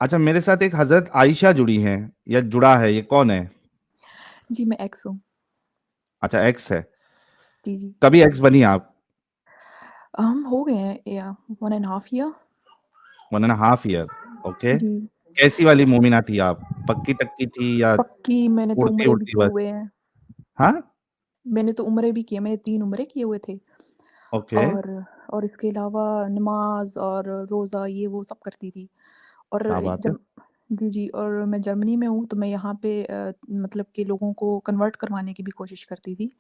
अच्छा, मेरे साथ एक हज़रत आयशा जुड़ी हैं या जुड़ा है, ये कौन है? जी, मैं एक्स हूँ। अच्छा, एक्स है। जी, जी। कभी एक्स बनी आप? हम हो गए हैं या 1 and half year. 1 and half year, okay. जी। कैसी वाली मोमिना थी आप? पक्की-टक्की थी या पक्की मैंने तो उम्रे भी उड़ती-उड़ती किए बस? हुए हैं। हाँ? मैंने तो उम्रे भी किए, मैंने 3 उम्रे किए हुए थे ओके, और और इसके अलावा नमाज़ और रोज़ा ये वो सब करती थी। और क्या बात है। जब जी, जी और मैं जर्मनी में हूँ, तो मैं यहाँ पे मतलब कि लोगों को कन्वर्ट करवाने की भी कोशिश करती थी।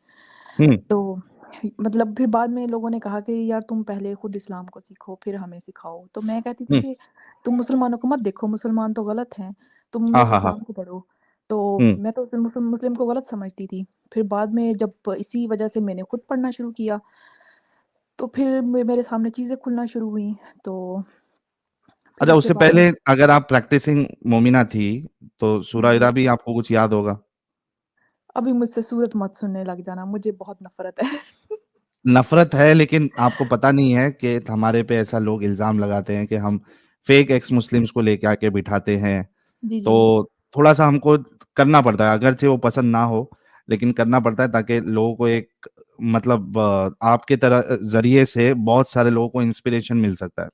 हुँ, तो मतलब फिर बाद में लोगों ने कहा कि यार तुम पहले खुद इस्लाम को सीखो, फिर हमें सिखाओ। तो मैं कहती थी हुँ। कि तुम मुसलमानों को मत देखो, मुसलमान तो गलत हैं, तुम हाँ, लोग हाँ, हाँ। इस्लाम को पढ़ो। तो हुँ, मैं तो फिर मुस्लिम को गलत समझती थी। फिर बाद में जब इसी वजह से मैंने खुद पढ़ना शुरू किया, तो फिर मेरे सामने चीज़ें खुलना शुरू हुईं। तो फिर अच्छा उसके उससे बाद में पहले अगर आप प्रैक्टिसिंग मोमिना थी, तो जी, सूरा-ईरा भी आपको कुछ याद होगा? अभी मुझसे सूरत मत सुनने लग जाना, मुझे बहुत नफ़रत है। नफ़रत है लेकिन आपको पता नहीं है कि हमारे पे ऐसा लोग इल्ज़ाम लगाते हैं कि हम फेक एक्स मुस्लिम्स को लेके आके बिठाते हैं। जी, जी। तो थोड़ा-सा हमको करना पड़ता है, अगरचे वो पसंद ना हो, लेकिन करना पड़ता है ताकि लोगों को एक मतलब आपके तरह ज़रिए से बहुत सारे लोगों को इंस्पिरेशन मिल सकता है।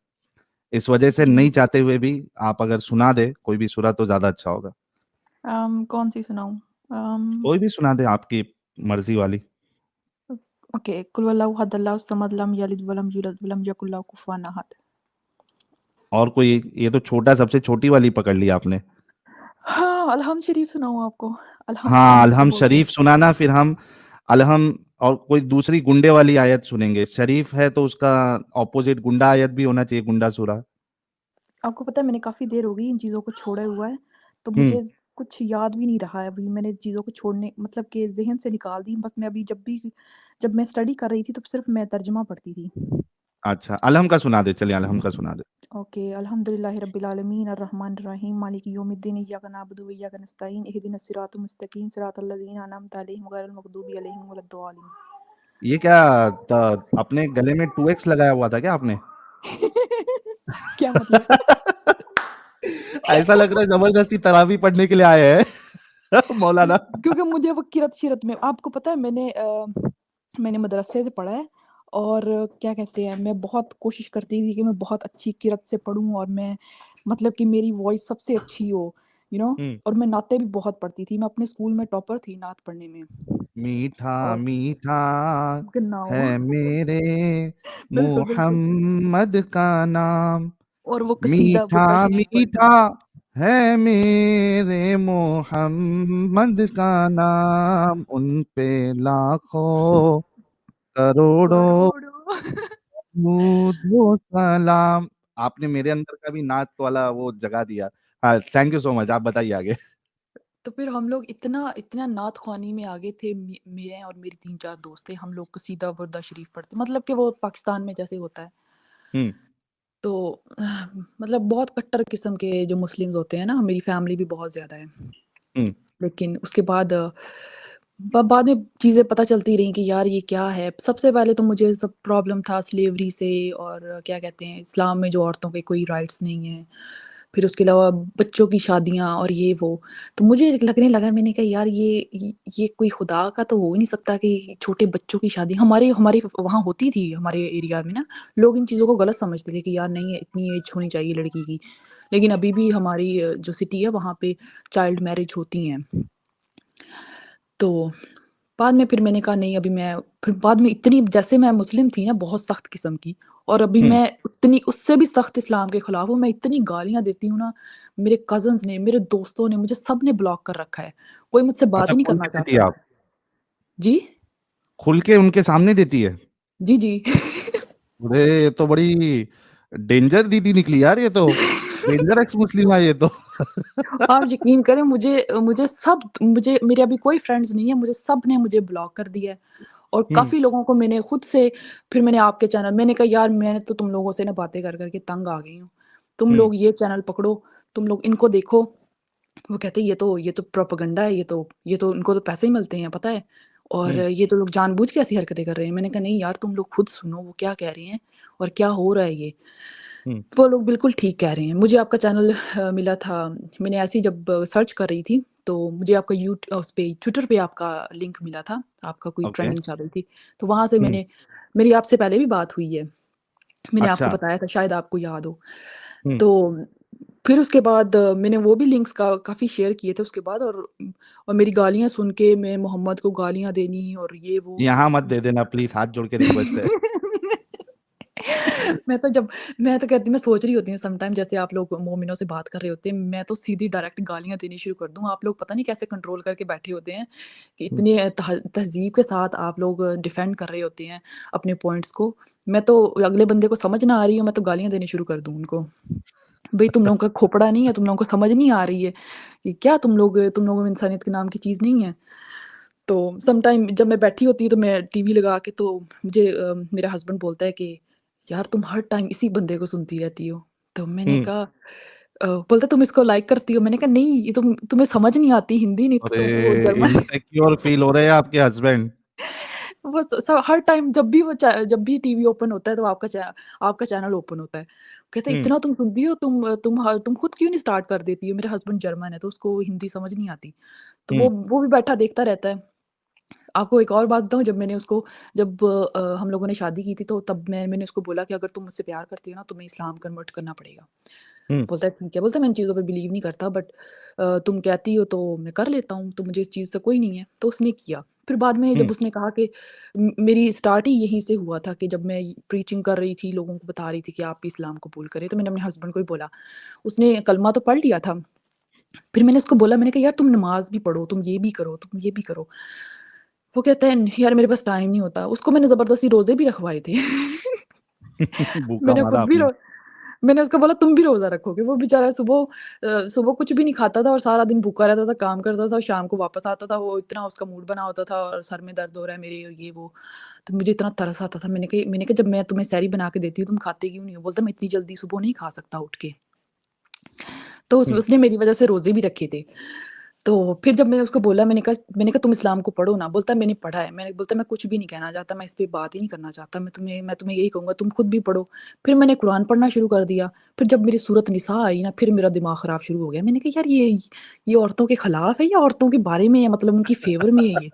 इस वजह से जी। नहीं चाहते हुए भी आप अगर सुना दें कोई भी सूरा तो ज़्यादा अच्छा होगा। कौन-सी सुनाऊँ? कोई भी सुना दें आपकी मर्ज़ी वाली। ओके, कुल वल्लाहु अहद, अल्लाहु समद, लम यलिद वलम यूलद वलम यकुल लहू कुफुवन अहद। और कोई ये तो छोटा सबसे छोटी वाली पकड़ ली आपने। हाँ, अलहम्द शरीफ सुनाऊँ आपको? अलहम्द हाँ, शरीफ जिसे अलहम बोलते हैं। शरीफ सुनाना फिर हम अलहम और कोई दूसरी गुंडे वाली आयत सुनेंगे। शरीफ है तो उसका अपोज़िट गुंडा आयत भी होना चाहिए, गुंडा सूरा। आपको पता है मैंने काफ़ी देर हो गई इन चीज़ों को छोड़े हुआ है, तो हुँ। मुझे कुछ याद भी नहीं रहा है अभी मैंने चीज़ों को छोड़ने मतलब कि ज़हन से निकाल दी। बस मैं अभी जब मैं स्टडी कर रही थी तो सिर्फ़ मैं तर्जुमा पढ़ती थी। अच्छा, अलहम का सुना दे, चलिए अलहम का सुना दे। ओके, अल्हम्दुलिल्लाहि रब्बिल आलमीन अर्रहमानिर रहीम मालिकि यौमिद्दीन इय्याका नअबुदु व इय्याका नस्तईन इहदिनस सिरातल मुस्तकीम सिरातल लज़ीना अनअमता अलैहिम गैरिल मग़दूबि अलैहिम वलद्दालिन। ये क्या अपने गले में 2x लगाया हुआ था क्या आपने? क्या मतलब? ऐसा लग रहा है ज़बरदस्ती तरावी पढ़ने के लिए आए हैं मौलाना। क्योंकि मुझे वो किरत-शिरत में आपको पता है मैंने मदरसे से पढ़ा है और क्या कहते हैं, मैं बहुत कोशिश करती थी कि मैं बहुत अच्छी किरत से पढ़ूँ और मैं मतलब कि मेरी वॉइस सबसे अच्छी हो, हुँ। और मैं नाते भी बहुत पढ़ती थी। मैं अपने स्कूल में टॉपर थी नात पढ़ने में मीठा और मीठा गन्नाओं है मेरे बिल्कुल, बिल्कुल मुहम्मद का नाम। और वो कसीदा मीठा बड़ा शरीफ पढ़ती मीठा थी। है मेरे मोहम्मद का नाम, उन पे लाखों करोड़ों करोड़ों दुरूद व सलाम। आपने मेरे अंदर का भी नात वाला वो जगा दिया। हाँ, थैंक यू सो मच। आप बताइए आगे। तो फिर हम लोग इतना इतना नात ख़्वानी में आगे थे, मैं और मेरे 3-4 दोस्त थे, हम लोग कसीदा बुर्दा शरीफ पढ़ते मतलब कि वो पाकिस्तान में जैसे होता है। हुँ, तो मतलब बहुत कट्टर किस्म के जो मुस्लिम्स होते हैं ना, मेरी फैमिली भी बहुत ज़्यादा है। हुँ, लेकिन उसके बाद बाद में चीज़ें पता चलती रहीं कि यार ये क्या है? सबसे पहले तो मुझे सब प्रॉब्लम था स्लेवरी से और क्या कहते हैं, इस्लाम में जो औरतों के कोई राइट्स नहीं हैं। फिर उसके अलावा बच्चों की शादियाँ और ये वो। तो मुझे लगने लगा, मैंने कहा यार ये कोई खुदा का तो हो ही नहीं सकता कि छोटे बच्चों की शादी हमारे हमारे वहाँ होती थी हमारे एरिया में ना, लोग इन चीज़ों को गलत समझते थे कि यार नहीं इतनी एज होनी चाहिए लड़की की। लेकिन अभी भी हमारी जो सिटी है वहाँ पे चाइल्ड मैरिज होती हैं। तो बाद में फिर मैंने कहा नहीं अभी मैं फिर बाद में इतनी जैसे मैं मुस्लिम थी ना बहुत सख्त किस्म की, और अभी हुँ। मैं उतनी उससे भी सख्त इस्लाम के खिलाफ हूँ। मैं इतनी गालियाँ देती हूँ ना, मेरे कज़िन्स ने, मेरे दोस्तों ने, मुझे सबने ब्लॉक कर रखा है। कोई मुझसे बात अच्छा ही नहीं खुल करना के देती है चाहता। आप? जी? खुल के उनके सामने देती है? जी, जी। अरे! ये तो बड़ी डेंजर दीदी निकली यार ये तो। डेंजर एक्स मुस्लिम है ये तो। आप यकीन करें मुझे मेरे अभी कोई फ्रेंड्स नहीं है, मुझे सब ने मुझे ब्लॉक कर दिया है। और हुँ, काफ़ी लोगों को मैंने खुद से फिर मैंने आपके चैनल मैंने कहा यार मैंने तो तुम लोगों से ना बातें कर के तंग आ गई हूँ। तुम हुँ, लोग ये चैनल पकड़ो, तुम लोग इनको देखो। वो कहते हैं ये तो प्रोपेगेंडा है, ये तो इनको तो पैसे ही मिलते हैं पता है। और हुँ। ये तो लोग जानबूझ के ऐसी हरकतें कर रहे हैं। मैंने कहा नहीं यार तुम लोग खुद सुनो वो क्या कह रहे हैं और क्या हो रहा है ये। हुँ, वो लोग बिल्कुल ठीक कह रहे हैं। मुझे आपका चैनल मिला था, मैंने ऐसे ही जब सर्च कर रही थी, तो मुझे आपका उस पे ट्विटर पे आपका लिंक मिला था, आपका कोई ओके। ट्रेंडिंग चल रही थी। तो वहाँ से हुँ, मेरी आपसे पहले भी बात हुई है। मैंने आपको अच्छा। बताया था, शायद आपको याद हो। हुँ, तो फिर उसके बाद मैंने वो भी लिंक्स काफ़ी शेयर किए थे उसके बाद, और मेरी गालियाँ सुन के मैं मोहम्मद को गालियाँ देनी और ये वो। यहाँ मत दे देना प्लीज़, हाथ जोड़ के रिक्वेस्ट है। मैं तो जब मैं तो कहती मैं सोच रही होती हूँ समटाइम, जैसे आप लोग मोमिनों से बात कर रहे होते हैं, मैं तो सीधी डायरेक्ट गालियाँ देनी शुरू कर दूँ। आप लोग पता नहीं कैसे कंट्रोल करके बैठे होते हैं कि हुँ, इतने तहज़ीब के साथ आप लोग डिफेंड कर रहे होते हैं अपने पॉइंट्स को। मैं तो अगले बंदे को समझ ना आ रही हो, मैं तो गालियाँ देनी शुरू कर दूँ उनको। भई तुम लोगों का खोपड़ा नहीं है, तुम लोगों को समझ नहीं आ रही है कि क्या तुम लोगों में इंसानियत के नाम की चीज़ नहीं है? तो समटाइम जब मैं बैठी होती हूँ तो मैं टीवी लगा के, तो मुझे मेरा हस्बैंड बोलता है कि यार तुम हर टाइम इसी बंदे को सुनती रहती हो। तो मैंने हुँ। कहा बोलता तुम इसको लाइक करती हो? मैंने कहा नहीं, ये तुम्हें समझ नहीं आती हिंदी, नहीं तो अरे! तुमको वो जर्मन। इनसिक्योर फ़ील हो रहे हैं आपके हस्बैंड। वो हर टाइम जब भी टीवी ओपन होता है तो आपका चैनल ओपन होता है। कहते हैं हुँ, इतना तुम सुनती हो, तुम खुद क्यों नहीं स्टार्ट कर देती हो? मेरा हस्बैंड जर्मन है तो उसको हिंदी समझ नहीं आती। तो हुँ, वो भी बैठा देखता रहता है। आपको एक और बात बताऊँ, जब हम लोगों ने शादी की थी, तो तब मैंने उसको बोला कि अगर तुम मुझसे प्यार करती हो ना, तुम्हें इस्लाम कन्वर्ट करना पड़ेगा। हुँ, बोलता है ठीक है, बोलता है मैं इन चीज़ों पे बिलीव नहीं करता, बट तुम कहती हो तो मैं कर लेता हूँ, तो मुझे इस चीज़ से कोई नहीं है। तो उसने किया। फिर बाद में हुँ, जब उसने कहा कि मेरी स्टार्ट ही यहीं से हुआ था कि जब मैं प्रीचिंग कर रही थी, लोगों को बता रही थी कि आप भी इस्लाम कबूल करें, तो मैंने अपने हस्बैंड को ही बोला। उसने कलमा तो पढ़ लिया था। फिर मैंने उसको बोला, मैंने कहा यार तुम नमाज़ भी पढ़ो, तुम ये भी करो, तुम ये भी करो। वो कहता है यार मेरे पास टाइम नहीं होता। उसको मैंने ज़बरदस्ती रोज़े भी रखवाए थे। भूखा मैंने मारा खुद भी आपने। रो मैंने उसको बोला तुम भी रोज़ा रखोगे। वो बेचारा सुबह कुछ भी नहीं खाता था और सारा दिन भूखा रहता था, काम करता था और शाम को वापस आता था। वो इतना उसका मूड बना होता था और सर में दर्द हो रहा है मेरे और ये वो। तो मुझे इतना तरस आता था। मैंने कहा जब मैं तुम्हें सहरी बना के देती हूँ, तुम खाते क्यों नहीं हो? बोलता मैं इतनी जल्दी सुबह नहीं खा सकता उठ के। तो हुँ, उसने मेरी वज़ह से रोज़े भी रखे थे। तो फिर जब मैंने उसको बोला, मैंने कहा तुम इस्लाम को पढ़ो ना। बोलता है मैंने पढ़ा है। बोलता है मैं कुछ भी नहीं कहना चाहता, मैं इस पे बात ही नहीं करना चाहता। मैं तुम्हें यही कहूँगा तुम खुद भी पढ़ो। फिर मैंने कुरान पढ़ना शुरू कर दिया। फिर जब मेरी सूरत निसा आई ना, फिर मेरा दिमाग ख़राब शुरू हो गया। मैंने कहा यार ये औरतों के खिलाफ है या औरतों के बारे में है, मतलब उनकी फ़ेवर में है ये?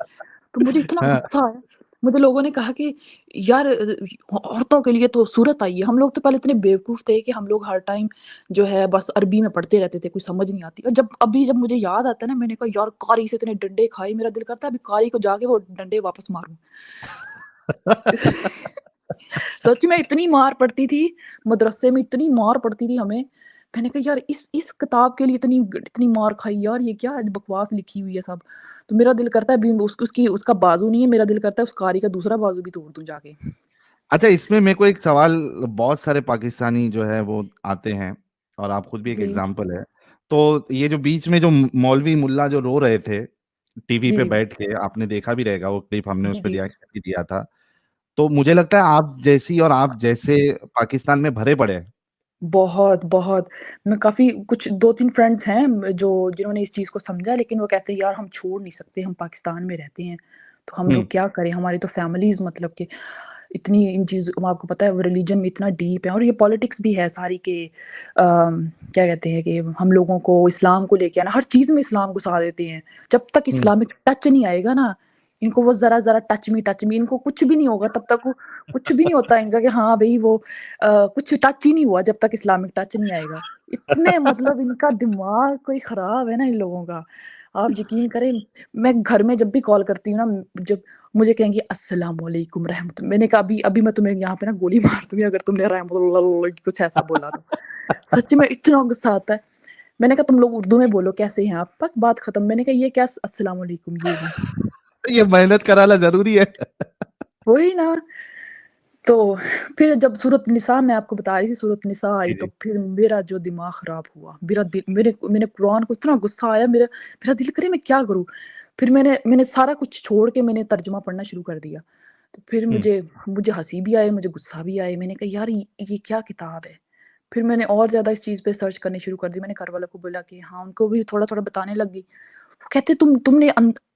तो मुझे इतना हाँ, गुस्सा आया। मुझे लोगों ने कहा कि यार औरतों के लिए तो सूरत आई है। हम लोग तो पहले इतने बेवकूफ़ थे कि हम लोग हर टाइम जो है बस अरबी में पढ़ते रहते थे, कुछ समझ नहीं आती। और जब मुझे याद आता है ना, मैंने कहा यार कारी से इतने डंडे खाए, मेरा दिल करता है अभी कारी को जाके वो डंडे वापस मारूँ। सच में इतनी मार पड़ती थी, मदरसे में इतनी मार पड़ती थी हमें। मैंने कहा यार इस किताब के लिए इतनी मार खाई यार, ये क्या बकवास लिखी हुई है सब। तो मेरा दिल करता है अभी उसका बाजू नहीं है, मेरा दिल करता है उस कारी का दूसरा बाजू भी तोड़ दूँ जाके। अच्छा इसमें मेरे को एक सवाल बहुत सारे पाकिस्तानी जो है वो आते हैं और आप खुद भी एक जी, एग्ज़ाम्पल है। तो ये जो बीच में जो मौलवी मुल्ला जो रो रहे थे, टीवी पे जी, बैठ के आपने देखा भी रहेगा वो क्लिप हमने जी, उस पे जी। रिएक्शन भी दिया था। तो मुझे लगता है आप जैसी और आप जैसे पाकिस्तान में भरे पड़े हैं। बहुत, बहुत। मैं काफ़ी कुछ 2-3 फ्रेंड्स हैं जिन्होंने इस चीज़ को समझा, लेकिन वो कहते हैं यार हम छोड़ नहीं सकते, हम पाकिस्तान में रहते हैं, तो हम हुँ, लोग क्या करें? हमारी तो फैमिलीज़ मतलब कि इतनी इन चीज़ों आपको पता है वो रिलीजन में इतना डीप है और ये पॉलिटिक्स भी है सारी के क्या कहते हैं कि हम लोगों को इस्लाम को लेके आना, हर चीज़ में इस्लाम घुसा देते हैं। जब तक हुँ। इस्लामिक टच नहीं आएगा ना, इनको वो ज़रा-ज़रा टच मी इनको कुछ भी नहीं होगा, तब तक वो कुछ भी नहीं होता इनका कि हाँ भई वो कुछ टच ही नहीं हुआ जब तक इस्लामिक टच नहीं आएगा। इतने मतलब इनका दिमाग कोई ख़राब है ना इन लोगों का। आप यकीन करें, मैं घर में जब भी कॉल करती हूँ ना, जब मुझे कहेंगे अस्सलाम वालेकुम रहमत, मैंने कहा अभी मैं तुम्हें यहाँ पे ना गोली मार दूँगी अगर तुमने रहमतुल्लाह कुछ ऐसा बोला तो। सच में इतना गुस्सा आता है। मैंने कहा तुम लोग उर्दू में बोलो कैसे हैं आप? बस बात खत्म। मैंने कहा ये क्या अस्सलाम वालेकुम ये वो। ये मेहनत कराना ज़रूरी है। वही ना। तो फिर जब सूरत निसा मैं आपको बता रही थी, सूरत निसा आई जी, तो जी। फिर मेरा जो दिमाग ख़राब हुआ। मेरा दिल मेरे मैंने कुरान को इतना गुस्सा आया, मेरा दिल करे मैं क्या करूँ? फिर मैंने सारा कुछ छोड़ के मैंने तर्जुमा पढ़ना शुरू कर दिया। तो फिर हुँ, मुझे मुझे हँसी भी आई, मुझे गुस्सा भी आया। मैंने कहा यार ये क्या किताब है? फिर मैंने और ज़्यादा इस चीज़ पे सर्च करनी शुरू कर दी। मैंने घरवालों को बोला कि हाँ, उनको भी थोड़ा-थोड़ा बताने लगी। वो कहते तुमने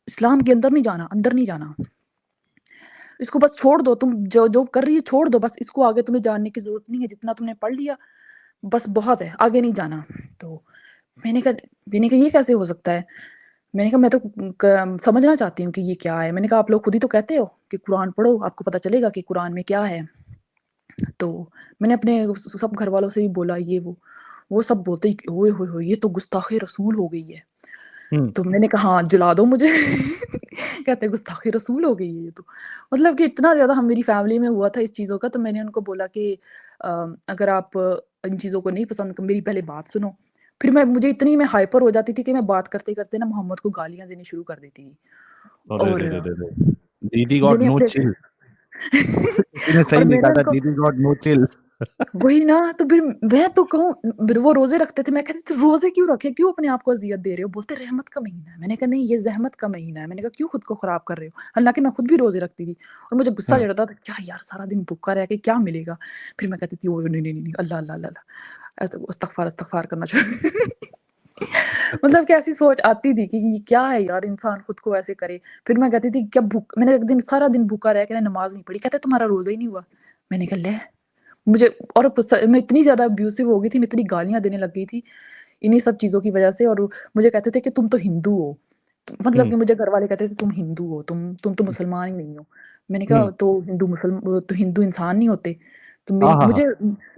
इस्लाम के अंदर नहीं जाना। इसको बस छोड़ दो, तुम जो जो कर रही हो छोड़ दो बस, इसको आगे तुम्हें जानने की ज़रूरत नहीं है, जितना तुमने पढ़ लिया, बस बहुत है, आगे नहीं जाना। तो मैंने कहा मैंने कहा ये कैसे हो सकता है? मैंने कहा मैं तो समझना चाहती हूँ कि ये क्या है? मैंने कहा आप लोग खुद ही तो कहते हो कि कुरान पढ़ो, आपको पता चलेगा कि कुरान में क्या है। तो मैंने अपने सब घर वालों से भी बोला ये वो सब बोलते ही ओए होए होए! ये तो गुस्ताख़ी रसूल हो गई है। हुँ, तो मैंने कहा हाँ, जला दो मुझे। कहते गुस्ताख़ी रसूल हो गई है ये तो। मतलब कि इतना ज़्यादा हम मेरी फैमिली में हुआ था इस चीज़ों का, तो मैंने उनको बोला कि अगर आप इन चीज़ों को नहीं पसंद मेरी पहले बात सुनो। फिर मुझे इतनी मैं हाइपर हो जाती थी कि मैं बात करते-करते ना मोहम्मद को गालियाँ देनी शुरू कर देती थी। अरे रे और रे रे रे! दीदी गॉट मैंने नो अपने चिल। किसी ने और सही लिखा मैंने था, उनको दीदी गॉट नो चिल। वही ना, तो फिर मैं तो कहूँ वो रोज़े रखते थे, मैं कहती थी रोज़े क्यों रखे? क्यों अपने आप को अज़ियत दे रहे हो? बोलते रहमत का महीना है। मैंने कहा नहीं ये ज़हमत का महीना है। मैंने कहा क्यों खुद को ख़राब कर रहे हो? हालाँकि मैं खुद भी रोज़े रखती थी और मुझे गुस्सा हाँ, चढ़ता था, क्या यार सारा दिन भूखा रह के क्या मिलेगा? फिर मैं कहती थी ओह! नहीं, नहीं, नहीं, नहीं, अल्लाह, अल्लाह, अल्लाह, अल्लाह ऐसे इस्तग़फ़ार, इस्तग़फ़ार करना शुरू। मतलब कि ऐसी सोच आती थी कि ये क्या है यार इंसान खुद को ऐसे करे। फिर मैं कहती थी क्या भूख मैंने एक दिन सारा दिन भूखा रह के ना नमाज़ नहीं पढ़ी। कहते तुम्हारा रोज़ा ही नहीं हुआ। मैंने कहा ले मुझे और मैं इतनी ज़्यादा अब्यूसिव हो गई थी, मैं इतनी गालियाँ देने लग गई थी, इन्हीं सब चीज़ों की वज़ह से और मुझे कहते थे कि तुम तो हिंदू हो। मतलब हुँ, कि मुझे घरवाले कहते थे तुम हिंदू हो, तुम तो मुसलमान ही नहीं हो। मैंने हुँ। कहा तो तो हिंदू इंसान नहीं होते? तो हाँ, हाँ, हाँ।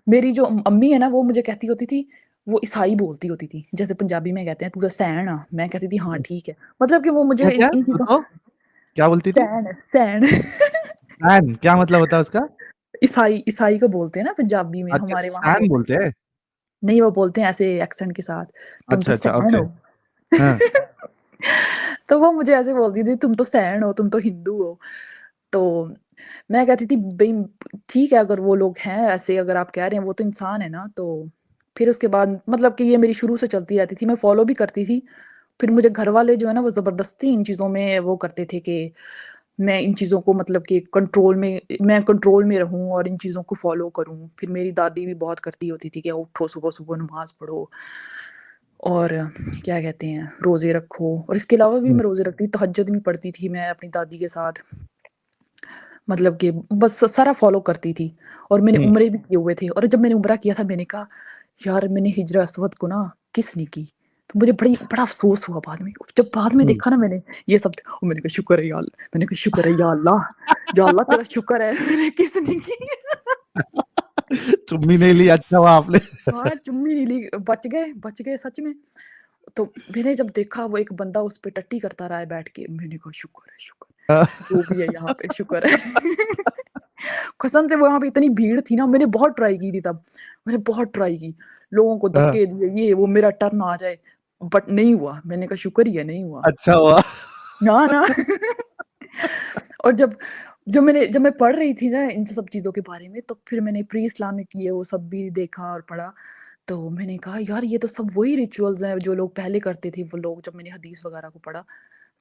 मेरी जो अम्मी है ना वो मुझे कहती होती थी, वो ईसाई बोलती होती थी। जैसे पंजाबी में कहते हैं तू तो सैन आ, मैं कहती थी हाँ ठीक है। मतलब कि वो मुझे क्या-क्या? इन तो चीज़ों क्या बोलती थी? सैन सैन सैन, क्या मतलब होता है उसका? ईसाई ईसाई को बोलते हैं ना पंजाबी में, अच्छा, हमारे वहाँ सैन बोलते हैं। बोलते हैं? नहीं, वो बोलते हैं ऐसे एक्सेंट के साथ, तुम तो अच्छा, अच्छा, सैन ओके। हो। हाँ, तो वो मुझे ऐसे बोलती थी, तुम तो सैन हो, तुम तो हिंदू हो। तो मैं कहती थी भई ठीक है अगर वो लोग हैं ऐसे अगर आप कह रहे हैं वो तो इंसान है ना, तो फिर उसके बाद मतलब कि ये मेरी शुरू से चलती रहती थी, मैं फ़ॉलो भी करती थी। फिर मुझे घरवाले जो है ना वो ज़बरदस्ती इन चीज़ों में वो करते थे कि मैं इन चीज़ों को मतलब कि कंट्रोल में रहूँ और इन चीज़ों को फ़ॉलो करूँ। फिर मेरी दादी भी बहुत करती होती थी कि उठो सुबह-सुबह नमाज़ पढ़ो और क्या कहते हैं रोज़े रखो और इसके अलावा भी हुँ, मैं रोज़े रखती तहज्जुद भी पढ़ती थी मैं अपनी दादी के साथ। मतलब कि बस सारा फ़ॉलो करती थी और मैंने हुँ, उम्रे भी किए हुए थे और जब मैंने उम्रा किया था मैंने कहा, यार मैंने हिज्र अस्वद को ना किस ने की? तो मुझे बड़ा अफ़सोस हुआ बाद में। जब बाद में हुँ। देखा ना मैंने ये सब और मैंने कहा शुक्र है या अल्लाह मैंने कहा शुक्र है या अल्लाह तेरा शुक्र है मैंने किस ने की? चुम्मी नहीं ली, अच्छा हुआ आपने। हाँ, चुम्मी नहीं ली, बच गए सच में। तो मैंने जब देखा वो एक बंदा उस पे टट्टी करता रहा है बैठ के, मैंने कहा शुक्र है, जो भी है यहाँ पे शुक्र है। कसम से वहाँ पे इतनी भीड़ थी ना, मैंने बहुत ट्राई की थी तब, मैंने बहुत ट्राई की, लोगों को हाँ, धक्के दिए, ये वो मेरा टर्न आ जाए, बट नहीं हुआ। मैंने कहा शुक्र ही है नहीं हुआ। अच्छा हुआ। ना, ना। और जब मैं पढ़ रही थी ना इन सब चीज़ों के बारे में, तो फिर मैंने प्री इस्लामिक ये वो सब भी देखा और पढ़ा। तो मैंने कहा यार ये तो सब वही रिचुअल्स हैं जो लोग पहले करते थे वो लोग जब मैंने हदीस वगैरह को पढ़ा।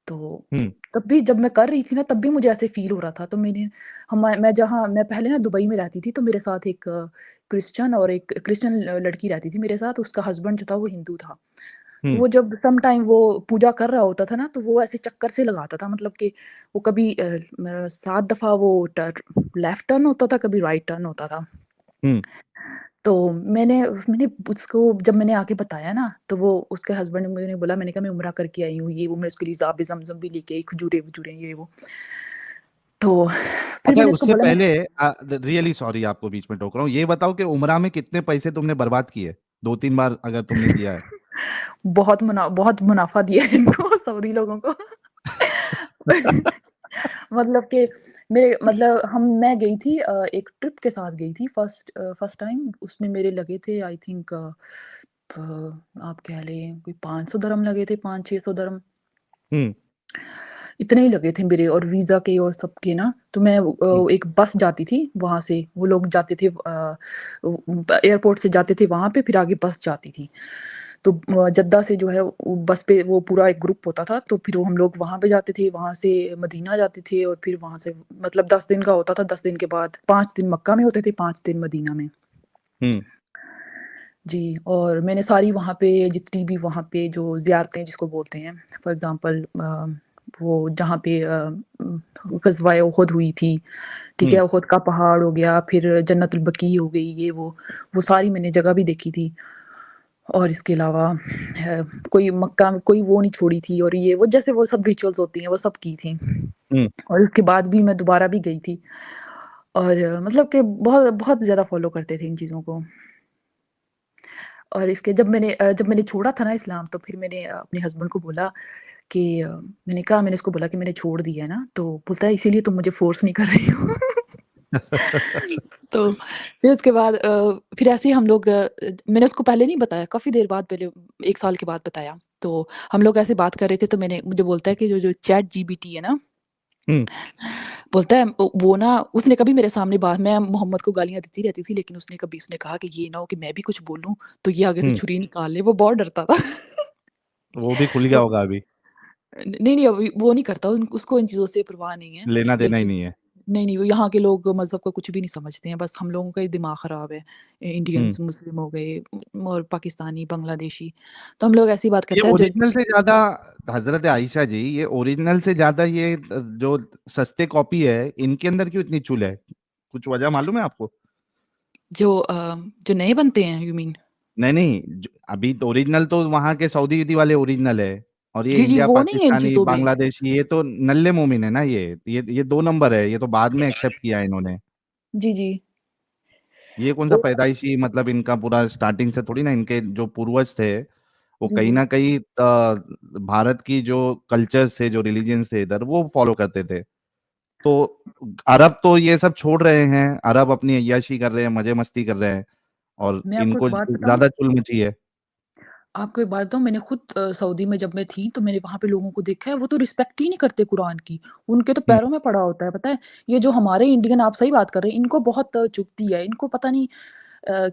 तो हुँ, तब भी जब मैं कर रही थी ना तब भी मुझे ऐसे फ़ील हो रहा था। तो मैं पहले ना दुबई में रहती थी तो मेरे साथ एक क्रिश्चियन और एक क्रिश्चियन लड़की रहती थी मेरे साथ, उसका हस्बैंड जो था वो हिंदू था। तो हुँ, वो जब सम टाइम वो पूजा कर रहा होता था ना, तो वो ऐसे चक्कर से लगाता था मतलब कि वो कभी 7 दफ़ा वो लेफ्ट टर्न होता था, कभी राइट टर्न होता था। हुँ। तो मैंने उसको जब मैंने आके बताया ना, तो वो उसके हस्बैंड ने मुझे बोला मैंने कहा मैं उम्रा करके आई हूँ, ये वो मैं उसके लिए ज़ाम-ज़म भी लेके आई, खजूरें-वजूरें ये वो। तो फिर अच्छा मैंने उसको उससे बोला मैं पहले रियली सॉरी आपको बीच में टोक रहा हूँ। ये बताओ कि उम्रा में कितने पैसे तुमने बर्बाद किए? 2-3 बार अगर तुमने किया है? बहुत मुनाफ़ा दिया है इनको सऊदी लोगों को। मतलब कि मैं गई थी एक ट्रिप के साथ गई थी फर्स्ट टाइम उसमें मेरे लगे थे आई थिंक आप कह लें कोई 500 दिरहम लगे थे 500-600 दिरहम। हुँ, इतने ही लगे थे मेरे और वीज़ा के और सबके ना, तो मैं हुँ, एक बस जाती थी वहाँ से, वो लोग जाते थे एयरपोर्ट से जाते थे वहाँ पे, फिर आगे बस जाती थी। तो जद्दा से जो है वो बस पे वो पूरा एक ग्रुप होता था, तो फिर वो हम लोग वहाँ पे जाते थे, वहाँ से मदीना जाते थे और फिर वहाँ से मतलब 10 दिन का होता था, 10 दिन के बाद 5 दिन मक्का में होते थे, 5 दिन मदीना में। हुँ, जी, और मैंने सारी वहाँ पे जितनी भी वहाँ पे जो ज़ियारतें जिसको बोलते हैं, फॉर एग्ज़ाम्पल वो जहाँ पे ग़ज़वाए उहद हुई थी, ठीक है? हुँ, उहद का पहाड़ हो गया, फिर जन्नतुल बकी हो गई, ये वो सारी मैंने जगह भी देखी थी। और इसके अलावा कोई मक्का में कोई वो नहीं छोड़ी थी और ये वो जैसे वो सब रिचुअल्स होती हैं, वो सब की थी। हुँ। और उसके बाद भी मैं दोबारा भी गई थी और मतलब कि बहुत बहुत ज़्यादा फ़ॉलो करते थे इन चीज़ों को। और इसके जब मैंने छोड़ा था ना इस्लाम तो फिर मैंने अपने हस्बैंड को बोला कि मैंने उसको बोला कि मैंने छोड़ दिया है ना, तो बोलता है इसीलिए तुम मुझे फ़ोर्स नहीं कर रही हो। तो फिर उसके बाद फिर ऐसे ही हम लोग मैंने उसको पहले नहीं बताया, काफ़ी देर बाद पहले 1 साल के बाद बताया। तो हम लोग ऐसे बात कर रहे थे तो मैंने मुझे बोलता है कि जो जो चैट जीपीटी है ना, हुँ, बोलता है वो ना उसने कभी मेरे सामने बात मैं मोहम्मद को गालियाँ देती रहती थी लेकिन उसने कहा कि ये ना हो कि मैं भी कुछ बोलूँ, तो ये आगे से हुँ। छुरी निकाल ले, वो बहुत डरता था। वो भी खुल गया वो होगा अभी, नहीं, अभी वो नहीं करता, उसको इन चीज़ों से परवाह नहीं है। लेना-देना ही लेकिन नहीं है। नहीं, वो यहाँ के लोग मज़हब को कुछ भी नहीं समझते हैं, बस हम लोगों का ही दिमाग ख़राब है। हुँ। इंडियंस, मुस्लिम हो गए और पाकिस्तानी, बांग्लादेशी, तो हम लोग ऐसी बात ये करते हैं जो ओरिजिनल से ज़्यादा हज़रत आइशा जी, ये ओरिजिनल से ज़्यादा ये जो सस्ते कॉपी है, इनके अंदर क्यों इतनी चुल है? कुछ वजह मालूम है आपको? जो नए बनते हैं यू मीन? नहीं, नहीं, ज अभी तो ओरिजिनल तो वहाँ के सऊदी वाले ओरिजिनल है और ये जी, इंडिया, वो नहीं है इन पाकिस्तानी, चीज़ों में। बांग्लादेशी ये तो नल्ले मोमिन है ना ये 2 नंबर है, ये तो बाद में एक्सेप्ट किया है इन्होंने। जी, जी। ये कौन-सा वो पैदाइशी मतलब इनका पूरा स्टार्टिंग से थोड़ी ना इनके जो पूर्वज थे, वो जी, कहीं जी। न कहीं भारत की जो कल्चर्स थे, जो रिलिजन्स थे इधर, वो फॉलो करते थे। तो अरब तो ये सब छोड़ रहे हैं, अरब अपनी अय्याशी कर रहे हैं, मज़े-मस्ती कर रहे हैं और मैं आपको इनको एक बात बताऊँ? ज़्यादा चुल मची है। आपको एक बात बताऊँ, मैंने खुद सऊदी में जब मैं थी, तो मैंने वहाँ पे लोगों को देखा है, वो तो रिस्पेक्ट ही नहीं करते कुरान की। उनके तो हुँ, पैरों में पड़ा होता है, पता है? ये जो हमारे इंडियन आप सही बात कर रहे हैं, इनको बहुत चुभती है। इनको पता नहीं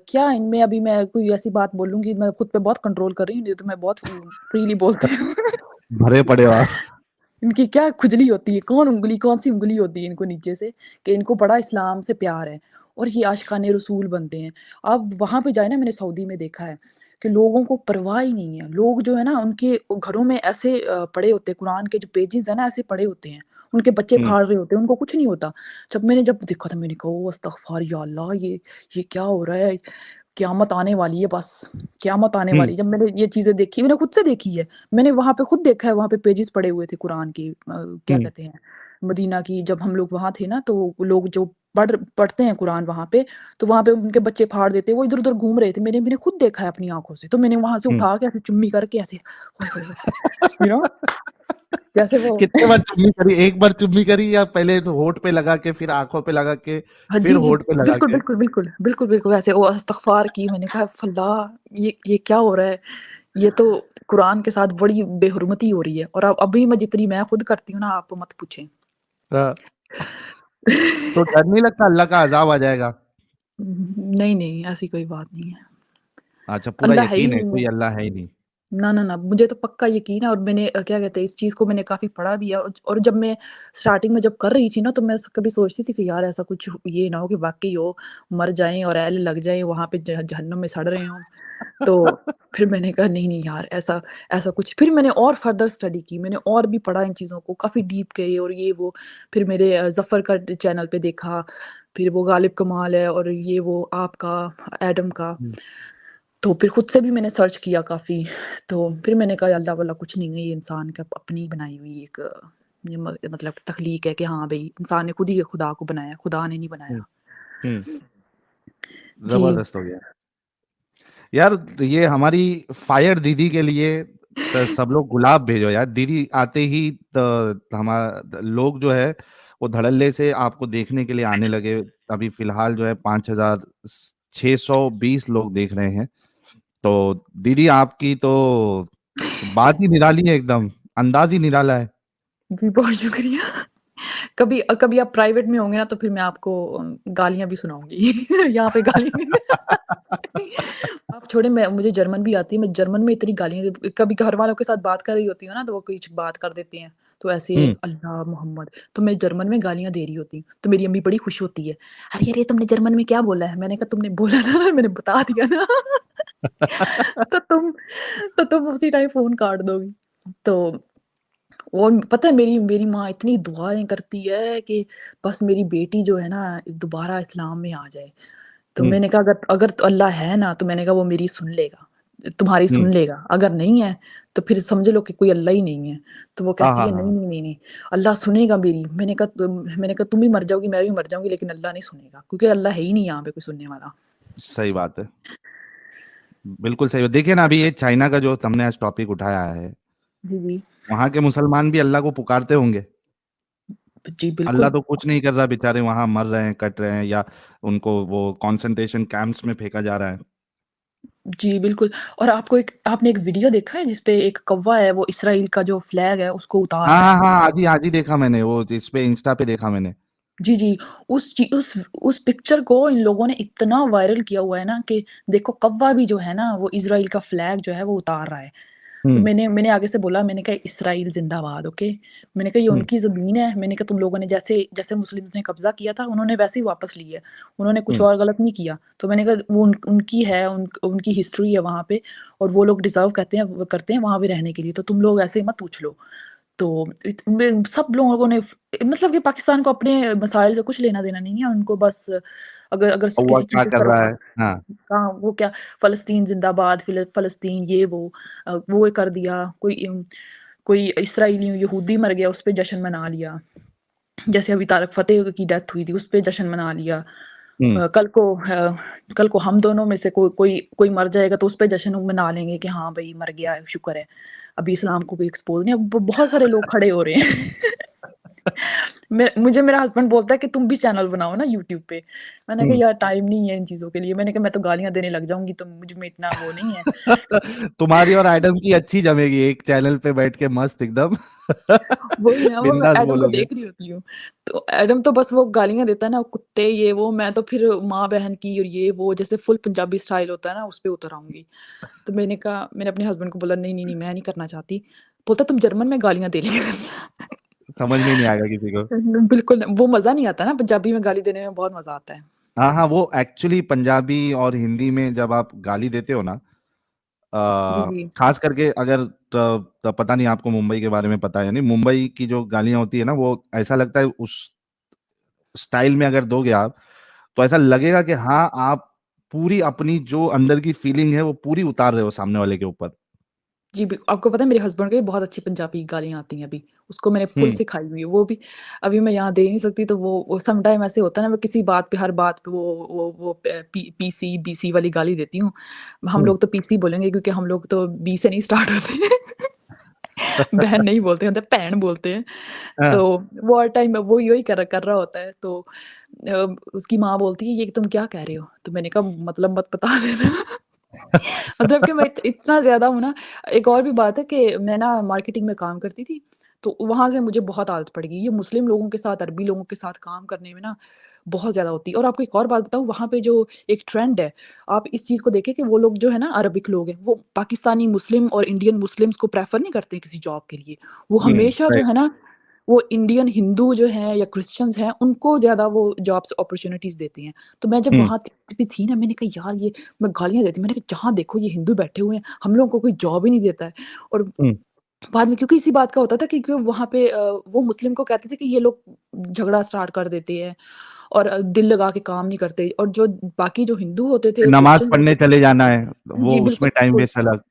क्या इनमें अभी मैं कोई ऐसी बात बोलूँगी, मैं खुद पे बहुत कंट्रोल कर रही हूँ, नहीं तो मैं बहुत फ्रीली बोलती हूँ। भरे पड़े हो आप। इनकी क्या खुजली होती है, कौन-सी उँगली होती है इनको नीचे से कि इनको बड़ा इस्लाम से प्यार है और ये आशिकाने रसूल बनते हैं। अब वहाँ पे जाए ना मैंने सऊदी में देखा है कि लोगों को परवाह ही नहीं है। लोग जो है ना उनके घरों में ऐसे पड़े होते हैं कुरान के जो पेजेज़ हैं ना ऐसे पड़े होते हैं। उनके बच्चे हुँ, फाड़ रहे होते हैं, उनको कुछ नहीं होता। जब देखा था मैंने कहा ओह अस्तगफ़ार या अल्लाह ये क्या हो रहा है? क़यामत आने वाली है बस, क़यामत आने हुँ, वाली है। जब मैंने ये चीज़ें देखी, मैंने खुद से देखी है। मैंने वहाँ पे खुद देखा है, वहाँ पे पेजेज़ पड़े हुए थे कुरान के क्या हुँ, कहते हैं, मदीना की जब हम लोग वहाँ थे ना, तो लोग जो पढ़ते हैं कुरान वहाँ पे, तो वहाँ पे उनके बच्चे फाड़ देते हैं, वो इधर-उधर घूम रहे थे। मैंने खुद देखा है अपनी आँखों से, तो मैंने वहाँ से हुँ। उठा के ऐसे चुम्मी करके ऐसे ओए होए होए! यू नो जैसे वो कितने बार चुम्मी करी? एक बार चुम्मी करी या पहले तो होंठ पे लगा के, फिर आँखों पे लगा के, हाँ, फिर जी, जी। होंठ पे लगा बिल्कुल, के? बिल्कुल, बिल्कुल। बिल्कुल, बिल्कुल वैसे वो इस्तग़फ़ार की मैंने कहा अल्लाह ये क्या हो रहा है? ये तो कुरान के साथ बड़ी बेहुरमती हो रही है और अब अभी जितनी मैं खुद करती हूँ ना आप मत पूछें। हाँ, तो डर नहीं लगता अल्लाह का अज़ाब आ जाएगा? नहीं, नहीं ऐसी कोई बात नहीं है। अच्छा, पूरा अल्लाह है ही यकीन है, नहीं कोई है। अल्लाह है ही नहीं। ना, मुझे तो पक्का यकीन है और मैंने क्या कहते हैं इस चीज़ को मैंने काफ़ी पढ़ा भी है और जब मैं स्टार्टिंग में जब कर रही थी ना तो मैं कभी सोचती थी कि यार ऐसा कुछ ये ना हो कि वाक़ई हो, मर जाएँ और एल लग जाए वहाँ पे जहन्नुम में सड़ रहे हों। तो फिर मैंने कहा नहीं यार ऐसा ऐसा कुछ फिर मैंने और फर्दर स्टडी की, मैंने और भी पढ़ा इन चीज़ों को, काफ़ी डीप गई और ये वो फिर मेरे ज़फ़र का चैनल पे देखा, फिर वो गालिब कमाल है और ये वो आपका, एडम का। हुँ, तो फिर खुद से भी मैंने सर्च किया काफ़ी, तो फिर मैंने कहा अल्लाह वल्लाह कुछ नहीं है, ये इंसान का अपनी बनाई हुई एक ये मतलब तख्लीक है कि हाँ भई, इंसान ने खुद ही खुदा को बनाया, खुदा ने नहीं हुँ, बनाया। हुँ, जी। ज़बरदस्त हो गया। यार, ये हमारी फायर दीदी के लिए सब लोग गुलाब भेजो यार। दीदी आते ही लोग जो है वो धड़ल्ले से आपको देखने के लिए आने लगे। अभी फ़िलहाल जो है 5,620 लोग देख रहे हैं। तो दीदी आपकी तो बात ही निराली है एकदम, अंदाज़ ही निराला है। जी, बहुत शुक्रिया। कभी आप प्राइवेट में होंगे ना तो फिर मैं आपको गालियाँ भी सुनाऊँगी। यहाँ पे गाली नहीं आप छोड़े मैं मुझे जर्मन भी आती है, मैं जर्मन में इतनी गालियाँ कभी घरवालों के साथ बात कर रही होती हूँ ना, तो वो कुछ बात कर देते हैं, तो ऐसे हुँ। अल्लाह मोहम्मद, तो मैं जर्मन में गालियाँ दे रही होती हूँ, तो मेरी अम्मी बड़ी खुश होती है, "अरे, अरे, तुमने जर्मन में क्या बोला है?" मैंने कहा, "तुमने बोला ना, मैंने बता दिया ना, तो तुम तो तुम उसी टाइम फ़ोन काट दोगी।" तो और पता है मेरी मेरी माँ इतनी दुआएँ करती है कि बस मेरी बेटी जो है ना दोबारा इस्लाम में आ जाए। तो हुँ, मैंने कहा अगर अगर तो अल्लाह है ना तो मैंने कहा वो मेरी सुन लेगा, तुम्हारी हुँ। सुन लेगा, अगर नहीं है तो फिर समझ लो कि कोई अल्लाह ही नहीं है। तो वो हाँ, कहती हाँ, है नहीं, हाँ। नहीं, नहीं, नहीं, अल्लाह सुनेगा मेरी। मैंने कहा तुम भी मर जाओगी, मैं भी मर जाऊँगी लेकिन अल्लाह नहीं सुनेगा क्योंकि अल्लाह है ही नहीं यहाँ पे कोई सुनने वाला। सही बात है। बिल्कुल सही बात। देखिए ना अभी ये चाइना का जो हमने आज टॉपिक उठाया है, जी, जी। वहाँ के मुसलमान भी अल्लाह को पुकारते होंगे। जी, अल्लाह बिल्कुल। तो कुछ नहीं कर रहा, बेचारे वहाँ मर रहे हैं, कट रहे हैं या उनको वो कंसंट्रेशन कैंप्स में फेंका जा रहा है। जी, बिल्कुल। और आपने एक वीडियो देखा है जिस पे एक कौवा है वो इसराइल का जो फ्लैग है उसको उतार हाँ, रहा हाँ, है? हाँ, आज ही देखा मैंने वो इस पे इंस्टा पे देखा मैंने। जी, जी। उस पिक्चर को इन लोगों ने इतना वायरल किया हुआ है ना कि देखो कौवा भी जो है ना वो इज़राइल का फ्लैग जो है वो उतार रहा है। तो हुँ, मैंने मैंने आगे से बोला, मैंने कहा इज़राइल ज़िंदाबाद, ओके। मैंने कहा ये हुँ, उनकी ज़मीन है, मैंने कहा तुम लोगों ने जैसे जैसे मुस्लिम्स ने कब्ज़ा किया था उन्होंने वैसे ही वापस ली है। उन्होंने कुछ हुँ, और गलत नहीं किया। तो मैंने कहा वो उनकी है, उनकी हिस्ट्री है वहाँ पे और वो लोग डिज़र्व करते हैं वहाँ पे रहने के लिए, तो तुम लोग ऐसे मत उछलो। तो इत में सब लोगों ने मतलब कि पाकिस्तान को अपने मसाइल से कुछ लेना-देना नहीं है, उनको बस अगर अगर कौवा किसी क्या चीज़ पे कर सर रहा है? हाँ, कहाँ वो क्या फ़लस्तीन ज़िंदाबाद, फ़लस्तीन ये वो वो कर दिया, कोई इसराइली यहूदी मर गया, उस पे जश्न मना लिया। जैसे अभी तारक फ़तेह की डेथ हुई थी, उस पे जश्न मना लिया। हुँ, कल को हम दोनों में से कोई मर जाएगा तो उस पे जश्न मना लेंगे कि हाँ, भई मर गया है, शुक्र है। अभी इस्लाम को कोई एक्सपोज़ नहीं अब बहुत सारे लोग खड़े हो रहे हैं। मुझे मेरा हस्बैंड बोलता है कि तुम भी चैनल बनाओ ना यूट्यूब पे। मैंने कहा हुँ। यार टाइम नहीं है इन चीज़ों के लिए। मैंने कहा मैं तो गालियाँ देने लग जाऊँगी तो मुझ में इतना वो नहीं है। तुम्हारी और एडम की अच्छी जमेगी एक चैनल पे बैठ के मस्त एकदम वही ना वो मैं बिंदास एडम को बोलोगे। देख रही होती हूँ। तो एडम तो बस वो गालियाँ देता है ना कुत्ते ये वो, मैं तो फिर माँ-बहन की और ये वो जैसे फुल पंजाबी स्टाइल होता है ना उस पे उतर आऊँगी। तो मैंने अपने हस्बैंड को बोला नहीं, नहीं, नहीं मैं नहीं करना चाहती। बोलता तुम जर्मन में गालियाँ दे लिया करना। समझ में नहीं आएगा किसी को। बिल्कुल वो मज़ा नहीं आता ना पंजाबी में गाली देने में बहुत मज़ा आता है। हाँ, हाँ, वो एक्चुअली पंजाबी और हिंदी में जब आप गाली देते हो ना जी, जी। खास करके अगर पता नहीं आपको मुंबई के बारे में पता है या नहीं, मुंबई की जो गालियाँ होती है ना, वो ऐसा लगता है उस स्टाइल में अगर दोगे आप, तो ऐसा लगेगा कि हाँ, आप पूरी अपनी जो अंदर की फीलिंग है, वो पूरी उतार रहे हो सामने वाले के ऊपर। जी, आपको पता है मेरे हस्बैंड को भी बहुत अच्छी पंजाबी गालियाँ आती हैं अभी। उसको मैंने फुल हुँ, सिखाई हुई है। वो भी अभी मैं यहाँ दे नहीं सकती तो वो सम टाइम ऐसे होता है ना, मैं किसी बात पे हर बात पे वो पीसी, बीसी वाली गाली देती हूँ। हम हुँ। लोग तो पीसी बोलेंगे क्योंकि हम लोग तो बी से नहीं स्टार्ट होते। बहन नहीं बोलते हैं, मतलब भैन बोलते हैं। हाँ, तो वो हर टाइम वो यही कर रहा होता है तो उसकी माँ बोलती है, "ये तुम क्या कह रहे हो?" तो मैंने कहा, "मतलब मत बता देना।" मतलब कि मैं इतना ज़्यादा हूँ ना। एक और भी बात है कि मैं ना मार्केटिंग में काम करती थी, तो वहाँ से मुझे बहुत आदत पड़ गई। ये मुस्लिम लोगों के साथ, अरबी लोगों के साथ काम करने में ना बहुत ज़्यादा होती है। और आपको एक और बात बताऊँ, वहाँ पे जो एक ट्रेंड है, आप इस चीज़ को देखें कि वो लोग जो है ना अरबिक लोग हैं, वो पाकिस्तानी मुस्लिम और इंडियन मुस्लिम्स को प्रेफ़र नहीं करते किसी जॉब के लिए। वो हुँ, हमेशा जो राइट, है ना, वो इंडियन हिंदू जो हैं या क्रिश्चियंस हैं, उनको ज़्यादा वो जॉब्स अपॉर्च्युनिटीज़ देते हैं। तो मैं जब हुँ, वहाँ भी थी ना, मैंने कहा यार ये मैं गालियाँ देती, मैंने कहा जहाँ देखो ये हिंदू बैठे हुए हैं, हम लोगों को कोई जॉब ही नहीं देता है। और हुँ, बाद में क्योंकि इसी बात का होता था कि वहाँ पे वो मुस्लिम को कहते थे कि ये लोग झगड़ा स्टार्ट कर देते हैं और दिल लगा के काम नहीं करते, और जो बाकी जो हिंदू होते थे, नमाज़ क्रिश्चियंस पढ़ने होते चले जाना है, जी, वो बिल्कुल, उसमें टाइम बिल्कुल। वेस्ट अलग।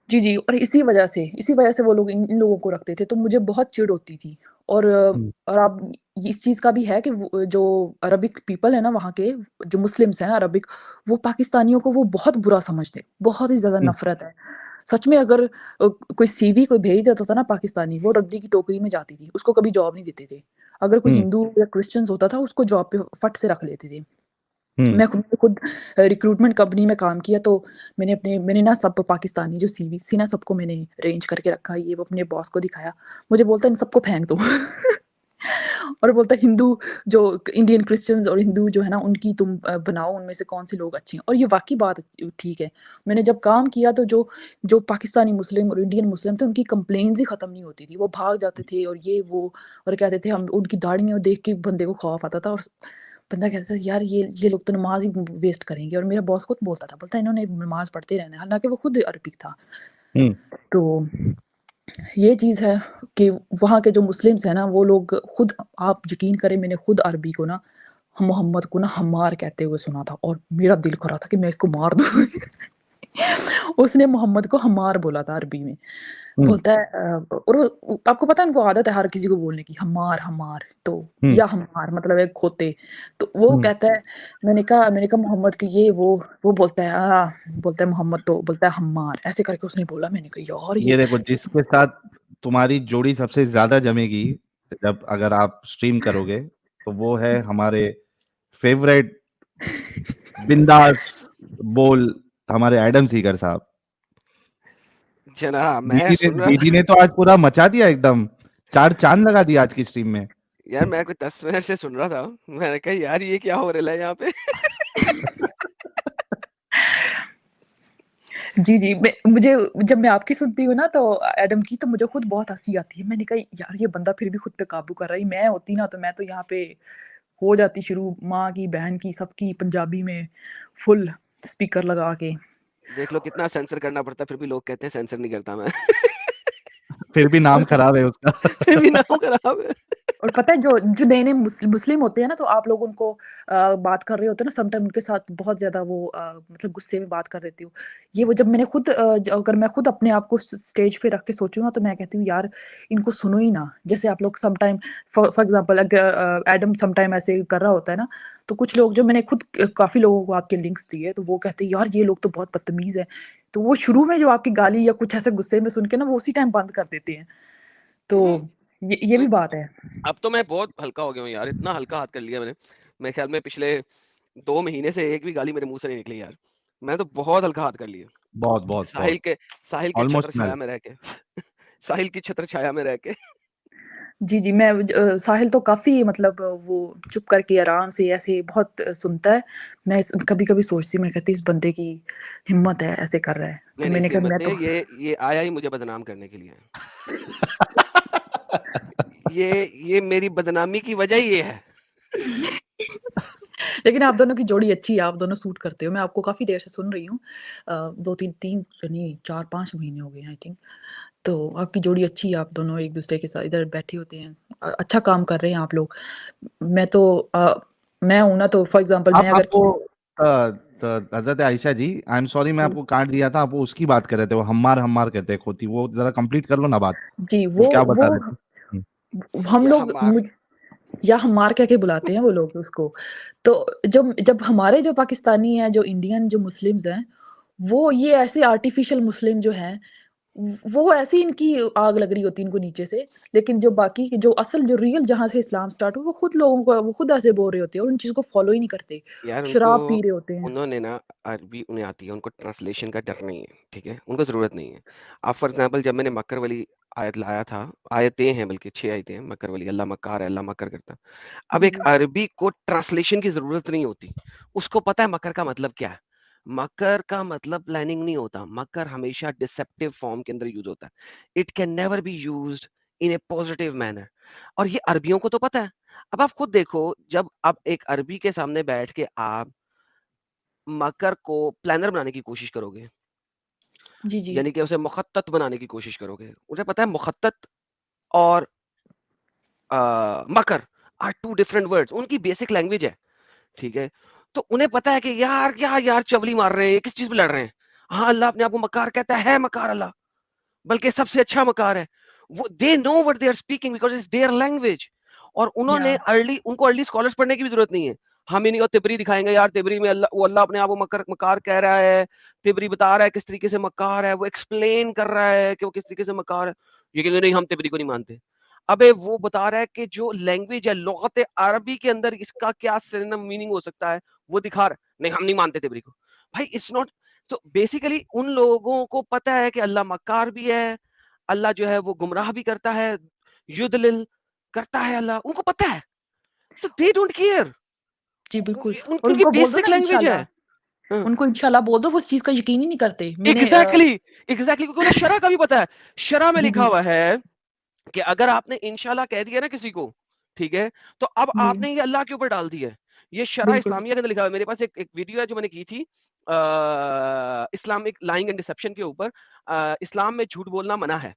जी, जी। और इसी वजह से वो लोग इन लोगों को रखते थे, तो मुझे बहुत चिढ़ होती थी। और हुँ, और आप इस चीज़ का भी है कि वो जो अरबिक पीपल है ना वहाँ के, जो मुस्लिम्स हैं अरबिक, वो पाकिस्तानियों को वो बहुत बुरा समझते हैं, बहुत ही ज़्यादा हुँ, नफ़रत है। सच में अगर कोई सीवी कोई भेज देता था ना पाकिस्तानी, वो रद्दी की टोकरी में जाती थी, उसको कभी जॉब नहीं देते थे। अगर कोई हुँ, हिंदू या क्रिश्चियंस होता था, उसको जॉब पे फट से रख लेते थे। हुँ, मैं खुद रिक्रूटमेंट कंपनी में काम किया, तो मैंने ना सब पाकिस्तानी जो सीवीज़ थी ना सबको मैंने अरेंज करके रखा, ये वो अपने बॉस को दिखाया। मुझे बोलता है इन सबको फेंक दो। और बोलता है हिंदू जो इंडियन क्रिश्चियंस और हिंदू जो है ना उनकी तुम बनाओ, उनमें से कौन से लोग अच्छे हैं। और ये वाक़ई बात ठीक है। मैंने जब काम किया तो जो जो पाकिस्तानी मुस्लिम और इंडियन मुस्लिम थे, उनकी कंप्लेंट्स ही खत्म नहीं होती थी। वो भाग जाते थे और ये वो, और कहते थे, हम उनकी दाढ़ियाँ देख के बंदे को खौफ आता था। और बंदा कहता था यार ये लोग तो नमाज़ ही वेस्ट करेंगे। और मेरा बॉस खुद बोलता था, बोलता है इन्होंने नमाज़ पढ़ते रहना है, हालाँकि वो खुद अरबिक था। हुँ, तो ये चीज़ है कि वहाँ के जो मुस्लिम्स हैं ना, वो लोग खुद, आप यकीन करें, मैंने खुद अरबी को ना, मोहम्मद को ना हम्मार कहते हुए सुना था और मेरा दिल कर रहा था कि मैं इसको मार दूँ। उसने मोहम्मद को हम्मार बोला था अरबी में। हुँ, बोलता है और वो आपको पता है उनको आदत है हर किसी को बोलने की, हम्मार, हम्मार तो, हुँ, या हम्मार मतलब है खोते। तो वो हुँ। कहता है, मैंने कहा मोहम्मद की ये वो बोलता है बोलता है मोहम्मद तो बोलता है हम्मार, ऐसे करके उसने बोला। मैंने कहा यार ये ये देखो, जिसके साथ तुम्हारी जोड़ी सबसे ज़्यादा जमेगी, जब अगर आप स्ट्रीम करोगे, तो वो है हमारे फ़ेवरेट बिंदास बोल, हमारे एडम सीगर साहब। जनाब मैं सुन रहा दीदी था। ने तो आज पूरा मचा दिया एकदम, 4 चाँद लगा दिया आज की स्ट्रीम में। यार मैं कोई 10 मिनट से सुन रहा था। मैंने कहा यार ये क्या हो रहा है यहाँ पे। जी, जी। मुझे जब मैं आपकी सुनती हूँ ना, तो एडम की, तो मुझे खुद बहुत हँसी आती है। मैंने कहा यार ये बंदा फिर भी खुद पे काबू कर रहा है। मैं होती ना, तो मैं तो यहाँ पे हो जाती शुरू, माँ की, बहन की, सबकी पंजाबी में फुल स्पीकर लगा के। देख लो कितना सेंसर करना पड़ता है, फिर भी लोग कहते हैं सेंसर नहीं करता मैं। फिर भी नाम और खराब है उसका। फिर भी नाम खराब है। और पता है जो जो नए-नए मुस्लिम होते हैं ना, तो आप लोग उनको बात कर रहे होते हैं ना, सम टाइम उनके साथ बहुत ज़्यादा वो मतलब गुस्से में बात कर देती हूँ। ये वो जब मैंने खुद अगर मैं खुद अपने आप को स्टेज पे रख के सोचूँ ना, तो मैं कहती हूँ यार इनको सुनो ही ना। जैसे आप लोग some time for example Adam some time ऐसे कर रहा होता है ना, तो कुछ लोग जो मैंने खुद काफ़ी लोगों को आपके लिंक्स दिए, तो वो कहते हैं यार ये लोग तो बहुत बदतमीज़ हैं। तो वो शुरू में जो आपकी गाली या कुछ ऐसे गुस्से में सुन के ना, वो उसी टाइम बंद कर देते हैं। तो हम्म, ये भी बात है। अब तो मैं बहुत हल्का हो गया हूँ यार, इतना हल्का हाथ कर लिया मैंने। मेरे ख्याल में पिछले 2 महीने से एक भी गाली मेरे मुंह से नहीं निकली यार। मैं तो बहुत हल्का हाथ कर लिया। बहुत, बहुत, साहिल बहुत। के साहिल के छत्र ऑलमोस्ट छाया नल। में रह के। साहिल की छत्र छाया में रह के। जी, जी, साहिल तो काफ़ी मतलब वो चुप करके आराम से ऐसे बहुत सुनता है। मैं कभी-कभी सोचती हूँ, मैं कहती हूँ इस बंदे की हिम्मत है, ऐसे कर रहा है। तो नहीं नहीं, मैंने इसकी कहा हिम्मत मैं नहीं तो है, ये आया ही मुझे बदनाम करने के लिए। ये मेरी बदनामी की वजह ही ये है। लेकिन आप दोनों की जोड़ी अच्छी है, आप दोनों सूट करते हो। मैं आपको काफ़ी देर से सुन रही हूँ। 2-3 3 नहीं 4-5 महीने हो गए हैं आई थिंक। तो आपकी जोड़ी अच्छी है, आप दोनों एक-दूसरे के साथ इधर बैठे होते हैं। अच्छा काम कर रहे हैं आप लोग। मैं तो मैं हूँ ना, तो फॉर एग्ज़ाम्पल मैं आप अगर आपको हज़रत आयशा जी, आई एम सॉरी मैं जी। आपको काट दिया था, आप वो उसकी बात कर रहे थे, वो हम्मार हम्मार कहते हैं खोती, वो ज़रा कंप्लीट कर लो ना बात। जी, वो वो क्या वो बता रहे थे? हुँ, हम या लोग हमार या हमार कह के बुलाते हैं वो लोग उसको। तो जब जब हमारे जो पाकिस्तानी हैं, जो इंडियन जो मुस्लिम्स हैं, वो ये ऐसे आर्टिफ़िशियल मुस्लिम जो हैं, वो ऐसे ही इनकी आग लग रही होती है इनको नीचे से। लेकिन जो बाकी के जो असल जो रियल जहाँ से इस्लाम स्टार्ट हुआ, वो खुद लोगों को वो खुद ऐसे बोल रहे होते हैं और उन चीज़ों को फ़ॉलो ही नहीं करते। यार उनको शराब पी रहे होते हैं। उन्होंने ना अरबी उन्हें आती है, उनको ट्रांसलेशन का डर नहीं है, ठीक है? उनको ज़रूरत नहीं है। अब फॉर एग्ज़ाम्पल जब मैंने मक्कर वाली आयत लाया था, आयतें हैं बल्कि 6 आयतें हैं मक्कर वाली, अल्लाह मक्कार है, अल्लाह मक्कर करता है। अब जी, एक जी। अरबी को ट्रांसलेशन की ज़रूरत नहीं होती। उसको पता है मकर का मतलब क्या है। मकर का मतलब प्लानिंग नहीं होता, मकर हमेशा डिसेप्टिव फॉर्म के अंदर यूज़ होता है। It can never be used in A positive manner. और ये अरबियों को तो पता है। अब आप खुद देखो, जब आप एक अरबी के सामने बैठ के आप मकर को प्लानर बनाने की कोशिश करोगे, जी, जी। यानी कि उसे मुखत्तत बनाने की कोशिश करोगे। उन्हें पता है मुखत्तत और मकर आर 2 डिफरेंट वर्ड्स, उनकी बेसिक लैंग्वेज है, ठीक है? तो उन्हें पता है कि यार क्या यार चवली मार रहे हैं, ये किस चीज़ पे लड़ रहे हैं? हाँ, अल्लाह अपने आप को मक्कार कहता है मकार अल्लाह, बल्कि सबसे अच्छा मकार है। वो they know what they are speaking because it's their language. और या उनको अर्ली स्कॉलर्स पढ़ने की भी ज़रूरत नहीं है। हम इन्हीं को तिबरी दिखाएँगे, यार तिबरी में अल्लाह अपने आप को मकार कह रहा है। तिबरी बता रहा है किस तरीके से मकार है, वो एक्सप्लेन कर रहा है कि वो किस तरीके से मकार है। ये कहेंगे नहीं हम तिबरी को नहीं मानते। अबे वो बता रहा है कि जो लैंग्वेज है लुग़त अरबी के अंदर इसका क्या सिनोनिम मीनिंग हो सकता है, वो दिखा रहा है। नहीं हम नहीं मानते तिबरी को। भाई इट्स नॉट। तो बेसिकली उन लोगों को पता है कि अल्लाह मक्कार भी है, अल्लाह जो है वो गुमराह भी करता है, युदलिल करता है अल्लाह, उनको पता है। तो दे डोंट केयर। जी, बिल्कुल। और उनकी उनको बोल दो बेसिक ना लैंग्वेज है। इंशाल्लाह, हाँ, उनको इंशाल्लाह बोल दो, वो उस चीज़ का यकीन ही नहीं करते। मैंने एग्जैक्टली एग्जैक्टली क्योंकि उन्हें शरह का भी पता है। शरह में जी, लिखा जी। हुआ है कि अगर आपने इंशाल्लाह कह दिया ना किसी को, ठीक है, तो अब जी, आपने ये अल्लाह के ऊपर डाल दी है। ये शरह बिल्कुल। इस्लामिया के अंदर लिखा हुआ है। मेरे पास एक वीडियो है जो मैंने की थी इस्लामिक लाइंग एंड डिसेप्शन के ऊपर। इस्लाम में झूठ बोलना मना है,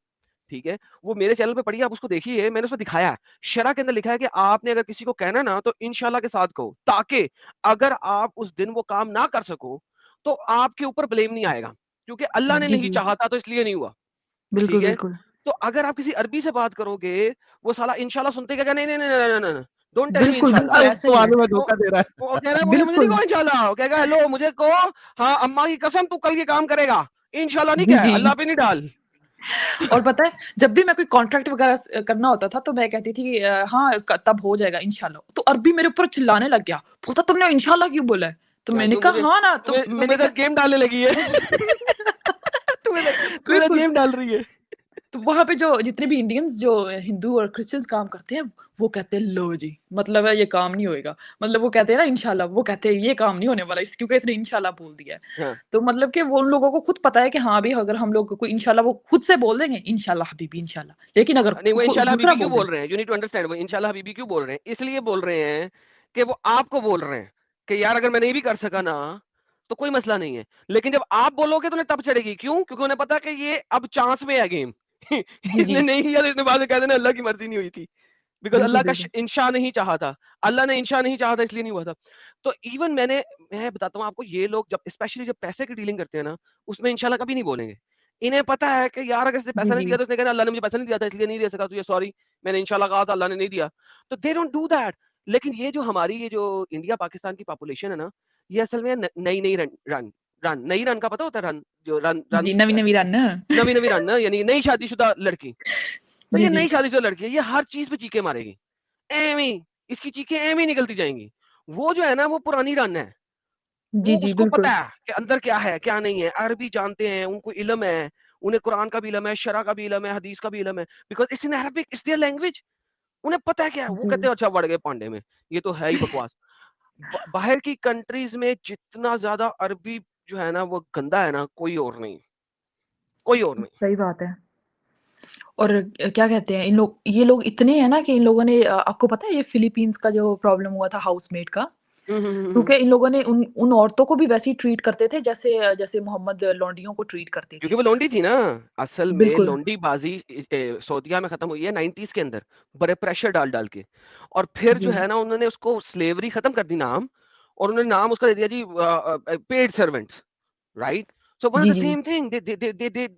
ठीक है? वो मेरे चैनल पे पड़ी है, आप उसको देखिए, मैंने उसमें दिखाया है। शरह के अंदर लिखा है कि आपने अगर किसी को कहना है ना, तो इंशाल्लाह के साथ कहो, ताकि अगर आप उस दिन वो काम ना कर सको, तो आपके ऊपर ब्लेम नहीं आएगा, क्योंकि अल्लाह ने जी, नहीं जी। चाहा था, तो इसलिए नहीं हुआ, ठीक बिल्कुल, है? बिल्कुल। तो अगर आप किसी अरबी से बात करोगे, वो साला इंशाल्लाह सुनते ही कहेगा, "नहीं, नहीं, नहीं, नहीं, नहीं, नहीं, नहीं, डोंट टेल मी बिल्कुल, इंशाल्लाह।" बिल्कुल ऐसा उसको ही है। मालूम है वो धोखा दे रहा वो कह रहा है, "मुझे मुझे नहीं बिल्कुल। कहो इंशाल्लाह।" वो कहेगा, "हेलो, मुझे कहो, हाँ, अम्मा की कसम तू कल ये काम करेगा, इंशाल्लाह नहीं जी, कह, जी। अल्लाह पे नहीं डाल।" और पता है, जब भी मैं कोई कॉन्ट्रैक्ट वगैरह करना होता था, तो मैं कहती थी हाँ, तब हो जाएगा इंशाल्लाह। तो अरबी मेरे ऊपर चिल्लाने लग गया, बोलता तुमने इंशाल्लाह क्यों बोला है? तो क्या मैंने तू कहा मुझे हाँ ना, तू तो तू मैंने मेरे साथ कहा गेम डालने लगी है। तू मेरे साथ बिल्कुल। गेम डाल रही है। तो वहाँ पे जो जितने भी इंडियंस जो हिंदू और क्रिश्चियंस काम करते हैं, वो कहते हैं लो जी, मतलब है ये काम नहीं होएगा। मतलब वो कहते हैं ना इंशाल्लाह, वो कहते हैं ये काम नहीं होने वाला क्योंकि इसने इंशाल्लाह बोल दिया है। हाँ। तो मतलब कि वो उन लोगों को खुद पता है कि हाँ, भी अगर हम लोग कोई इंशाल्लाह वो खुद से बोल देंगे इंशाल्लाह हबीबी इंशाल्लाह। लेकिन अगर नहीं, वो इंशाल्लाह दूसरा हबीबी क्यों बोल दे बोल रहे हैं? यू नीड टू अंडरस्टैंड, वो इंशाल्लाह हबीबी क्यों बोल रहे हैं? इसलिए बोल रहे हैं कि वो आपको बोल रहे हैं कि यार अगर मैं नहीं भी कर सका ना, तो कोई मसला नहीं है। लेकिन जब आप बोलोगे तो उन्हें तब चढ़ेगी। क्यों? क्योंकि उन्हें पता है कि ये अब चांस में है गेम। जी, जी। इसने नहीं किया तो इसने बाद में कह देना अल्लाह की मर्ज़ी नहीं हुई थी। बिकॉज़ बिल्कुल, अल्लाह का बिल्कुल। इंशा नहीं चाहा था। अल्लाह ने इंशा नहीं चाहा था, इसलिए नहीं हुआ था। तो इवन मैं बताता हूँ आपको, ये लोग जब स्पेशली जब पैसे की डीलिंग करते हैं ना, उसमें इंशाल्लाह कभी नहीं बोलेंगे। इन्हें पता है कि यार अगर इसने जी, पैसा नहीं जी। दिया तो इसने कहना अल्लाह ने मुझे पैसा नहीं दिया था, इसलिए नहीं दे सका तुझे, सॉरी, मैंने इंशाल्लाह कहा था, अल्लाह ने नहीं दिया। तो दे डोंट डू दैट। लेकिन ये जो हमारी ये जो इंडिया पाकिस्तान की पॉपुलेशन है ना, ये असल में नई-नई रन रन रन नई रन का पता होता है, रन जो रन रन जी, नवी-नवी रन। नवी-नवी रन ना, यानी नई शादीशुदा लड़की। तो जी, ये जी। नई शादीशुदा लड़की है, ये हर चीज़ पे चीखें मारेगी। एवें ही, इसकी चीखें एवें ही निकलती जाएँगी। वो जो है ना, वो पुरानी रन है। जी, वो जी, उसको पता बिल्कुल। है कि अंदर क्या है, क्या नहीं है। अरबी जानते हैं, उनको इल्म है, उन्हें कुरान का भी इल्म है, शरा का भी इल्म है, हदीस का भी इल्म है। Because it's in Arabic, it's their language. उन्हें पता है क्या है। वो जी। कहते हैं अच्छा बढ़ गए पांडे में, ये तो है ही बकवास। बाहर की कंट्रीज़ में जितना ज़्यादा अरबी जो है ना वो गंदा है ना, कोई और नहीं, कोई और नहीं। सही बात है। और क्या कहते हैं, इन लोग ये लोग इतने हैं ना कि इन लोगों ने आपको पता है ये फिलीपींस का जो प्रॉब्लम हुआ था हाउसमेट का? हुँ, हुँ, हुँ, हुँ। क्योंकि इन लोगों ने उन उन औरतों को भी वैसे ही ट्रीट करते थे जैसे जैसे मोहम्मद लौंडियों को ट्रीट करते क्योंकि थे। वो लौंडी थी ना, असल में बिल्कुल। लौंडीबाज़ी सऊदीया में खत्म हुई है 90s के अंदर, बड़े प्रेशर डाल-डाल के। और फिर जो जी। है ना उन्होंने उसको स्लेवरी खत्म कर दी नाम, और उन्होंने नाम उसका दे दिया जी paid servants, right? So one of जी, द जी। सेम थिंग,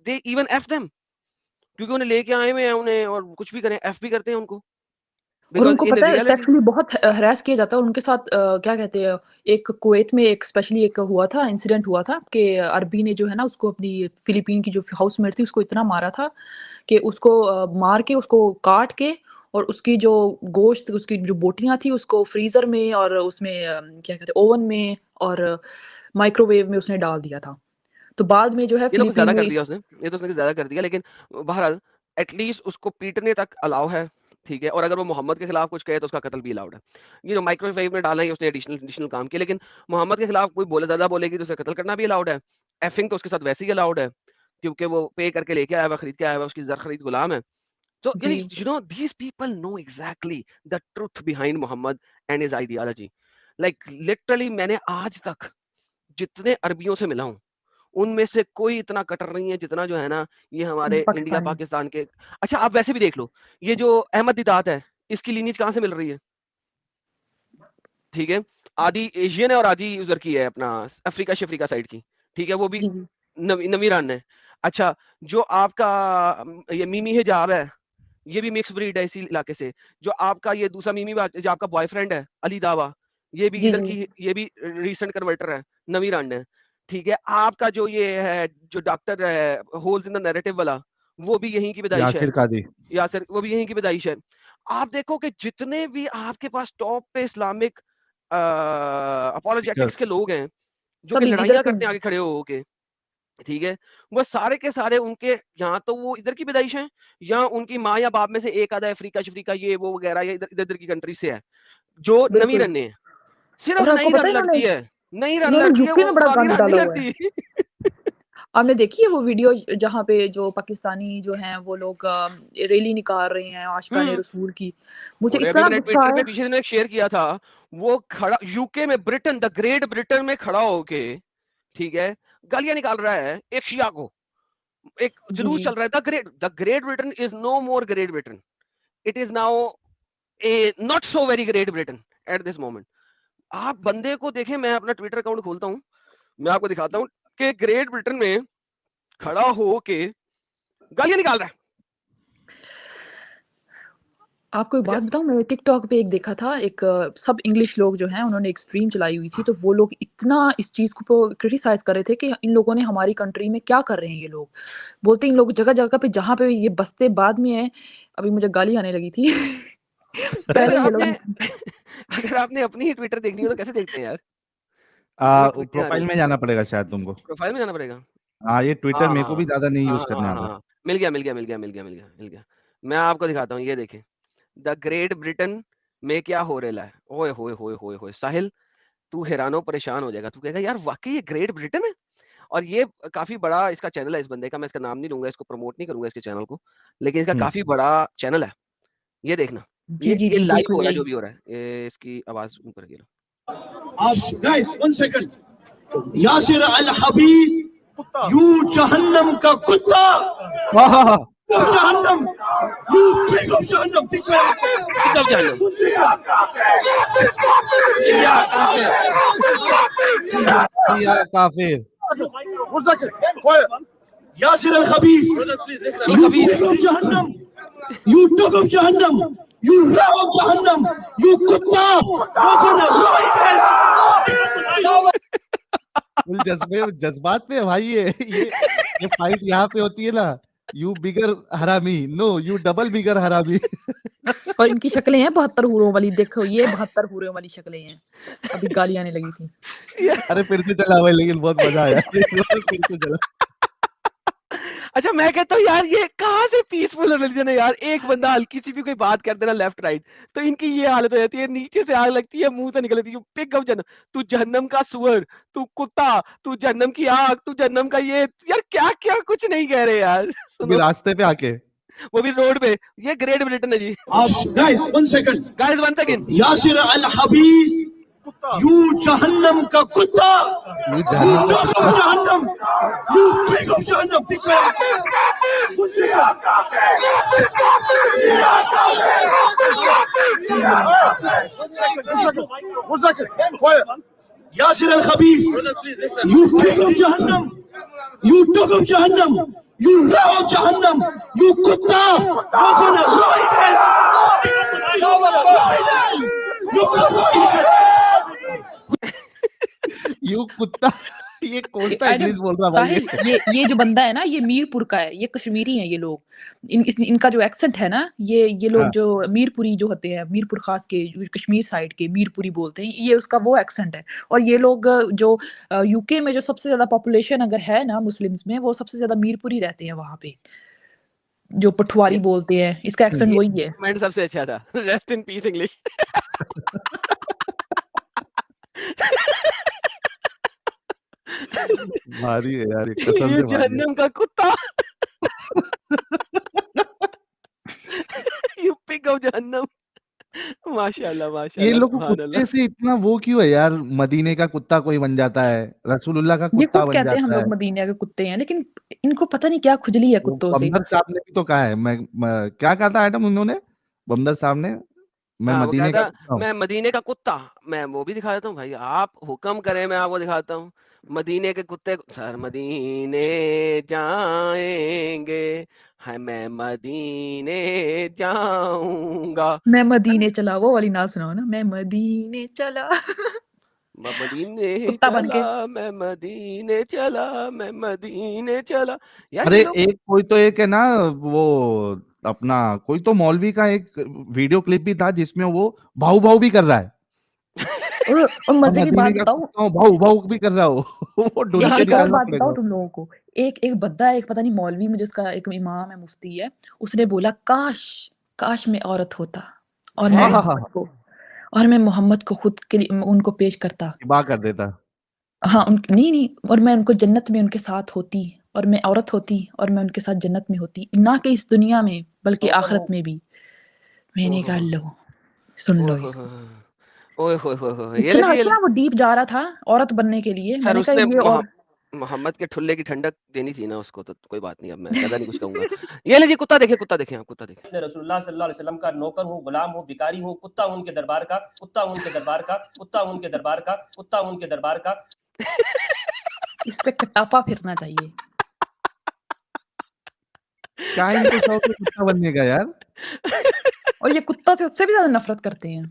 दे इवन एफ देम, क्योंकि उन्हें लेके आए हुए हैं उन्हें, और कुछ भी करें, एफ भी करते हैं उनको, और बिकॉज़ उनको इन पता है रियलिटी सेक्सुअली बहुत हैरेस किया जाता है और उनके साथ क्या कहते हैं, एक कुवैत में एक स्पेशली एक हुआ था, इंसिडेंट हुआ था कि अरबी ने जो है ना उसको अपनी फिलीपीन की जो हाउसमेट थी उसको इतना मारा था कि उसको मार के उसको काट के और उसकी जो गोश्त उसकी जो बोटियाँ थी उसको फ्रीज़र में और उसमें क्या कहते हैं ओवन में और माइक्रोवेव में उसने डाल दिया था। तो बाद में जो है ये तो कुछ फिलीपीन ज़्यादा में कर दिया इस उसने, ये तो उसने कुछ ज़्यादा कर दिया, लेकिन बहरहाल एटलीस्ट उसको पीटने तक अलाउ है, ठीक है? और अगर वो मोहम्मद के खिलाफ कुछ कहे तो उसका कत्ल भी अलाउड है। ये जो माइक्रोवेव में डाला है उसने एडिशनल एडिशनल काम किया, लेकिन मोहम्मद के खिलाफ कोई बोले ज़्यादा बोलेगी तो उसे कत्ल करना भी अलाउड है। एफिंग तो उसके साथ वैसे ही अलाउड है, क्योंकि वो पे करके लेके आया हुआ, खरीद के आया हुआ, उसकी ज़र खरीद गुलाम है। तो जी। यानी you know these people know exactly the truth behind Muhammad and his ideology. Like literally मैंने आज तक जितने अरबियों से मिला हूँ, उनमें से कोई इतना कट्टर नहीं है जितना जो है ना ये हमारे इंडिया पाकिस्तानी। पाकिस्तान के। अच्छा आप वैसे भी देख लो, ये जो अहमद दीदात है, इसकी लीनिएज कहाँ से मिल रही है? ठीक है, आधी एशियन है और आधी उधर की है, अपना अफ्रीका शफ्रीका साइड की, ठीक है, वो भी जी, जी। नवी नवी रन है। अच्छा, जो आपका ये मिमी हिजाब है, ये भी मिक्स ब्रीड है इसी इलाके से। जो आपका ये दूसरा मिमी जो आपका बॉयफ्रेंड है अली दावा, ये भी जी, इधर जी। की, ये भी रीसेंट कन्वर्टर है, नवी रन है। ठीक है, आपका जो ये है जो डॉक्टर है होल्स इन द नैरेटिव वाला, वो भी यहीं की पैदाइश है, यासिर कादी। यासिर वो भी यहीं की पैदाइश है। आप देखो कि जितने भी आपके पास टॉप पे इस्लामिक अपॉलोजेटिक्स स्पीकर्स। के लोग हैं, जो कि सब इधर लड़ाइयाँ के करते हैं आगे खड़े होके, ठीक है? वो सारे के सारे उनके या तो वो इधर की पैदाइश हैं, या उनकी माँ या बाप में से एक आधा अफ्रीका-शफ्रीका ये वो वगैरह या इधर-इधर की कंट्री से है, जो नवी बिल्कुल। रन है। सिर्फ और आपको नई पता रन है लड़ती है, नई रन इन्होंने लड़ती है, यूपी वो में बड़ा पुरानी गंद रन नहीं डाला हुआ है। लड़ती। आपने देखी है वो वीडियो जहाँ पे जो पाकिस्तानी जो हैं वो लोग रैली निकाल रहे हैं आशिकाने हुँ। रसूल की। मुझे और अभी इतना मैंने गुस्सा ट्विटर पे आया। पीछे दिनों एक शेयर किया था, वो खड़ा यूके में, ब्रिटेन, द ग्रेट ब्रिटेन में खड़ा होके, ठीक है, गालियाँ निकाल रहा है एक शिया को। एक जी, जुलूस जी। चल रहा है, the Great Britain is no more Great Britain, it is now a not so very Great Britain at this moment. आप बंदे को देखें, मैं अपना ट्विटर अकाउंट खोलता हूँ, मैं आपको दिखाता हूँ कि ग्रेट ब्रिटेन में खड़ा हो के गालियां निकाल रहा है। आपको एक अच्छा, बात बताऊँ, मैंने टिकटॉक पे एक देखा था, सब इंग्लिश लोग जो हैं उन्होंने एक स्ट्रीम चलाई हुई थी, तो वो लोग इतना इस चीज़ को क्रिटिसाइज़ कर रहे थे कि इन लोगों ने हमारी कंट्री में क्या कर रहे हैं ये लोग। बोलते इन लोग जगह-जगह पे जहाँ पे ये बसते बाद में हैं, अभी मुझे गाली आने लगी थी। अगर पहले ये आपने लोग अगर आपने अपनी ही ट्विटर देखनी हो तो कैसे देखते हैं यार? इतनी ट्वीटें आ रही प्रोफाइल हैं। में जाना पड़ेगा शायद तुमको। प्रोफाइल में जाना पड़ेगा? हाँ, ये ट्विटर हाँ, मेरे को हाँ, भी ज़्यादा नहीं हाँ, यूज़ हाँ, करने हाँ, आता। हाँ। मिल गया। मैं आपको दिखाता हूँ, ये देखें। द ग्रेट ब्रिटेन में क्या हो रेला है। ओए होए होए होए होए! साहिल, तू हैरानो परेशान हो जाएगा। तू कहेगा यार वाक़ई ये ग्रेट ब्रिटेन है? और ये काफ़ी बड़ा इसका चैनल है इस बंदे का, मैं इसका नाम नहीं लूँगा, इसको प्रमोट नहीं करूँगा इसके चैनल को, लेकिन इसका हुँ। काफ़ी बड़ा चैनल है। ये देखना, जी, जी, ये जी, लाइव बिल्कुल हो रहा है जो यही। भी हो रहा है। ये इसकी आवाज़ ऊपर गिरा। गाइस 1 सेकंड, यासिर अल हबीस, यू जहन्नम का कुत्ता, हाँ, हाँ, हाँ। जहन्नम, यू पिग ऑफ जहन्नम, पिग पिक अप जहन्नम, शिया काफिर। या काफ़िर। 1 सेकंड, quiet. यासिर अल हबीस, अल you खबीस, pig of जहन्नम, you dog of जहन्नम, you rat of जहन्नम, you कुत्ता, you're gonna rot in hell. Full जज़्बात में है भाई ये फाइट यहाँ पे होती है ना, यू बिगर हरामी, नो यू डबल बिगर हरामी। और इनकी शक्लें हैं 72 हूरों वाली, देखो ये 72 हूरों वाली शक्लें हैं। अभी गाली आने लगी थी। अरे फिर से चला भाई, लेकिन बहुत मज़ा आया। फिर से चला। अच्छा, मैं कहता हूँ यार ये कहाँ से पीसफुल रिलीजन है यार। एक बंदा हल्की सी भी कोई बात कर देना लेफ्ट राइट तो इनकी ये हालत हो जाती है, नीचे से आग लगती है, मुंह से निकल जाती है। पिग ऑफ जहन्नम, तू जहन्नम का सुअर, तू कुत्ता, तू जहन्नम की आग, तू जहन्नम का ये, यार क्या क्या कुछ नहीं कह रहे यार। वो भी सुनो, रास्ते पे आके। वो भी रोड पे। ये ग्रेट ब्रिटेन है जी। Guys 1 second, guys 1 second, Yasir अल हबीस, यू जहन्नम का कुत्ता, यू you जहन्नम का dog of जहन्नम, you pig of जहन्नम, pig One second, quiet. Yasir Al खबीस, you pig of जहन्नम, you dog of जहन्नम, you rat of जहन्नम, you कुत्ता, you're gonna rot in hell. You're gonna rot in hell. You're gonna rot in hell. You कुत्ता। ये कौन सा आई English don't बोल रहा भाई साहिल, ये जो बंदा है ना, ये मीरपुर का है, ये कश्मीरी हैं ये लोग। इनका जो एक्सेंट है ना, ये लोग हाँ। जो मीरपुरी जो होते हैं, मीरपुर खास के जो कश्मीर साइड के मीरपुरी बोलते हैं, ये उसका वो एक्सेंट है। और ये लोग जो यूके में जो सबसे ज़्यादा पॉपुलेशन अगर है ना मुस्लिम्स में, वो सबसे ज़्यादा मीरपुरी रहते हैं वहाँ पे, जो पठवारी ये बोलते हैं, इसका एक्सेंट ये वही है। कमेंट सबसे अच्छा था। Rest in peace English. भारी है यार, ये कसम ये से भारी है। जहन्नम का कुत्ता। यू पिग ऑफ जहन्नम। माशाल्लाह ये माशाल्लाह, लोग सुभान कुत्ते अल्लाह। से इतना वो क्यों है यार? मदीने का कुत्ता कोई बन जाता है, रसूलुल्लाह का ये कुत्ता खुद बन कहते हैं हम जाता है। लोग मदीना के कुत्ते हैं, लेकिन इनको पता नहीं क्या खुजली है वो कुत्तों से। बंदर साहब ने भी तो कहा है, क्या कहा था आइटम उन्होंने? बंदर साहब ने, मैं हाँ, वो कहा मदीने का था कुत्ता हूँ। मैं मदीने का कुत्ता। मैं वो भी दिखा देता हूँ भाई, आप हुक्म करें मैं आपको दिखाता हूँ। मदीने के कुत्ते सर मदीने जाएंगे, है मैं मदीने जाऊंगा। मैं मदीने चला, वो वाली ना सुनाओ ना, मैं मदीने चला। मदीने कुत्ता बन चला, के। मैं मदीने चला, मैं मदीने चला। यार अरे ये लोग एक है ना, वो अपना कोई तो मौलवी का एक वीडियो क्लिप भी था जिसमें वो भाऊ भाऊ भी कर रहा है। और मैं मजे की मदीने बात का बताऊं, कुत्ता हूँ, भाऊ भाऊ भी कर रहा हो। वो ढूंढ एक के एक और निकालना बात बताऊं पड़ेगा। तुम लोगों को। एक बंदा है, एक पता नहीं मौलवी, मुझे उसका एक इमाम है, मुफ्ती है, उसने बोला काश काश मैं औरत होता और मैं है। मोहम्मद को खुद के लिए उनको पेश करता। बा कर देता। हाँ, नहीं, और मैं उनको जन्नत में उनके साथ होती, और मैं औरत होती और मैं उनके साथ जन्नत में होती, ना कि इस दुनिया में बल्कि आखिरत में भी। मैंने कहा ओहो लो, सुन लो ओहो इसको। ओए होए होए होए, ये ले इतना जी, ये ले। इतना वो डीप जा रहा था औरत बनने के लिए। सर मैंने कहा उसने ये और मोहम्मद के ठुल्ले की ठंडक देनी थी ना उसको, तो कोई बात नहीं, अब मैं ज्यादा नहीं कुछ कहूंगा। ये लीजिए कुत्ता देखें आप, कुत्ता देखें। मैं रसूलुल्लाह सल्लल्लाहु अलैहि वसल्लम का नौकर हूँ, गुलाम हूँ, भिखारी हूँ, कुत्ता हूँ उनके दरबार का, कुत्ता हूँ उनके दरबार का, कुत्ता हूँ उनके दरबार का, कुत्ता हूँ उनके दरबार का। इस पे कटापा फिरना चाहिए। क्या इनको शौक है कुत्ता बनने का यार? और ये कुत्ता से उससे भी ज़्यादा नफ़रत करते हैं।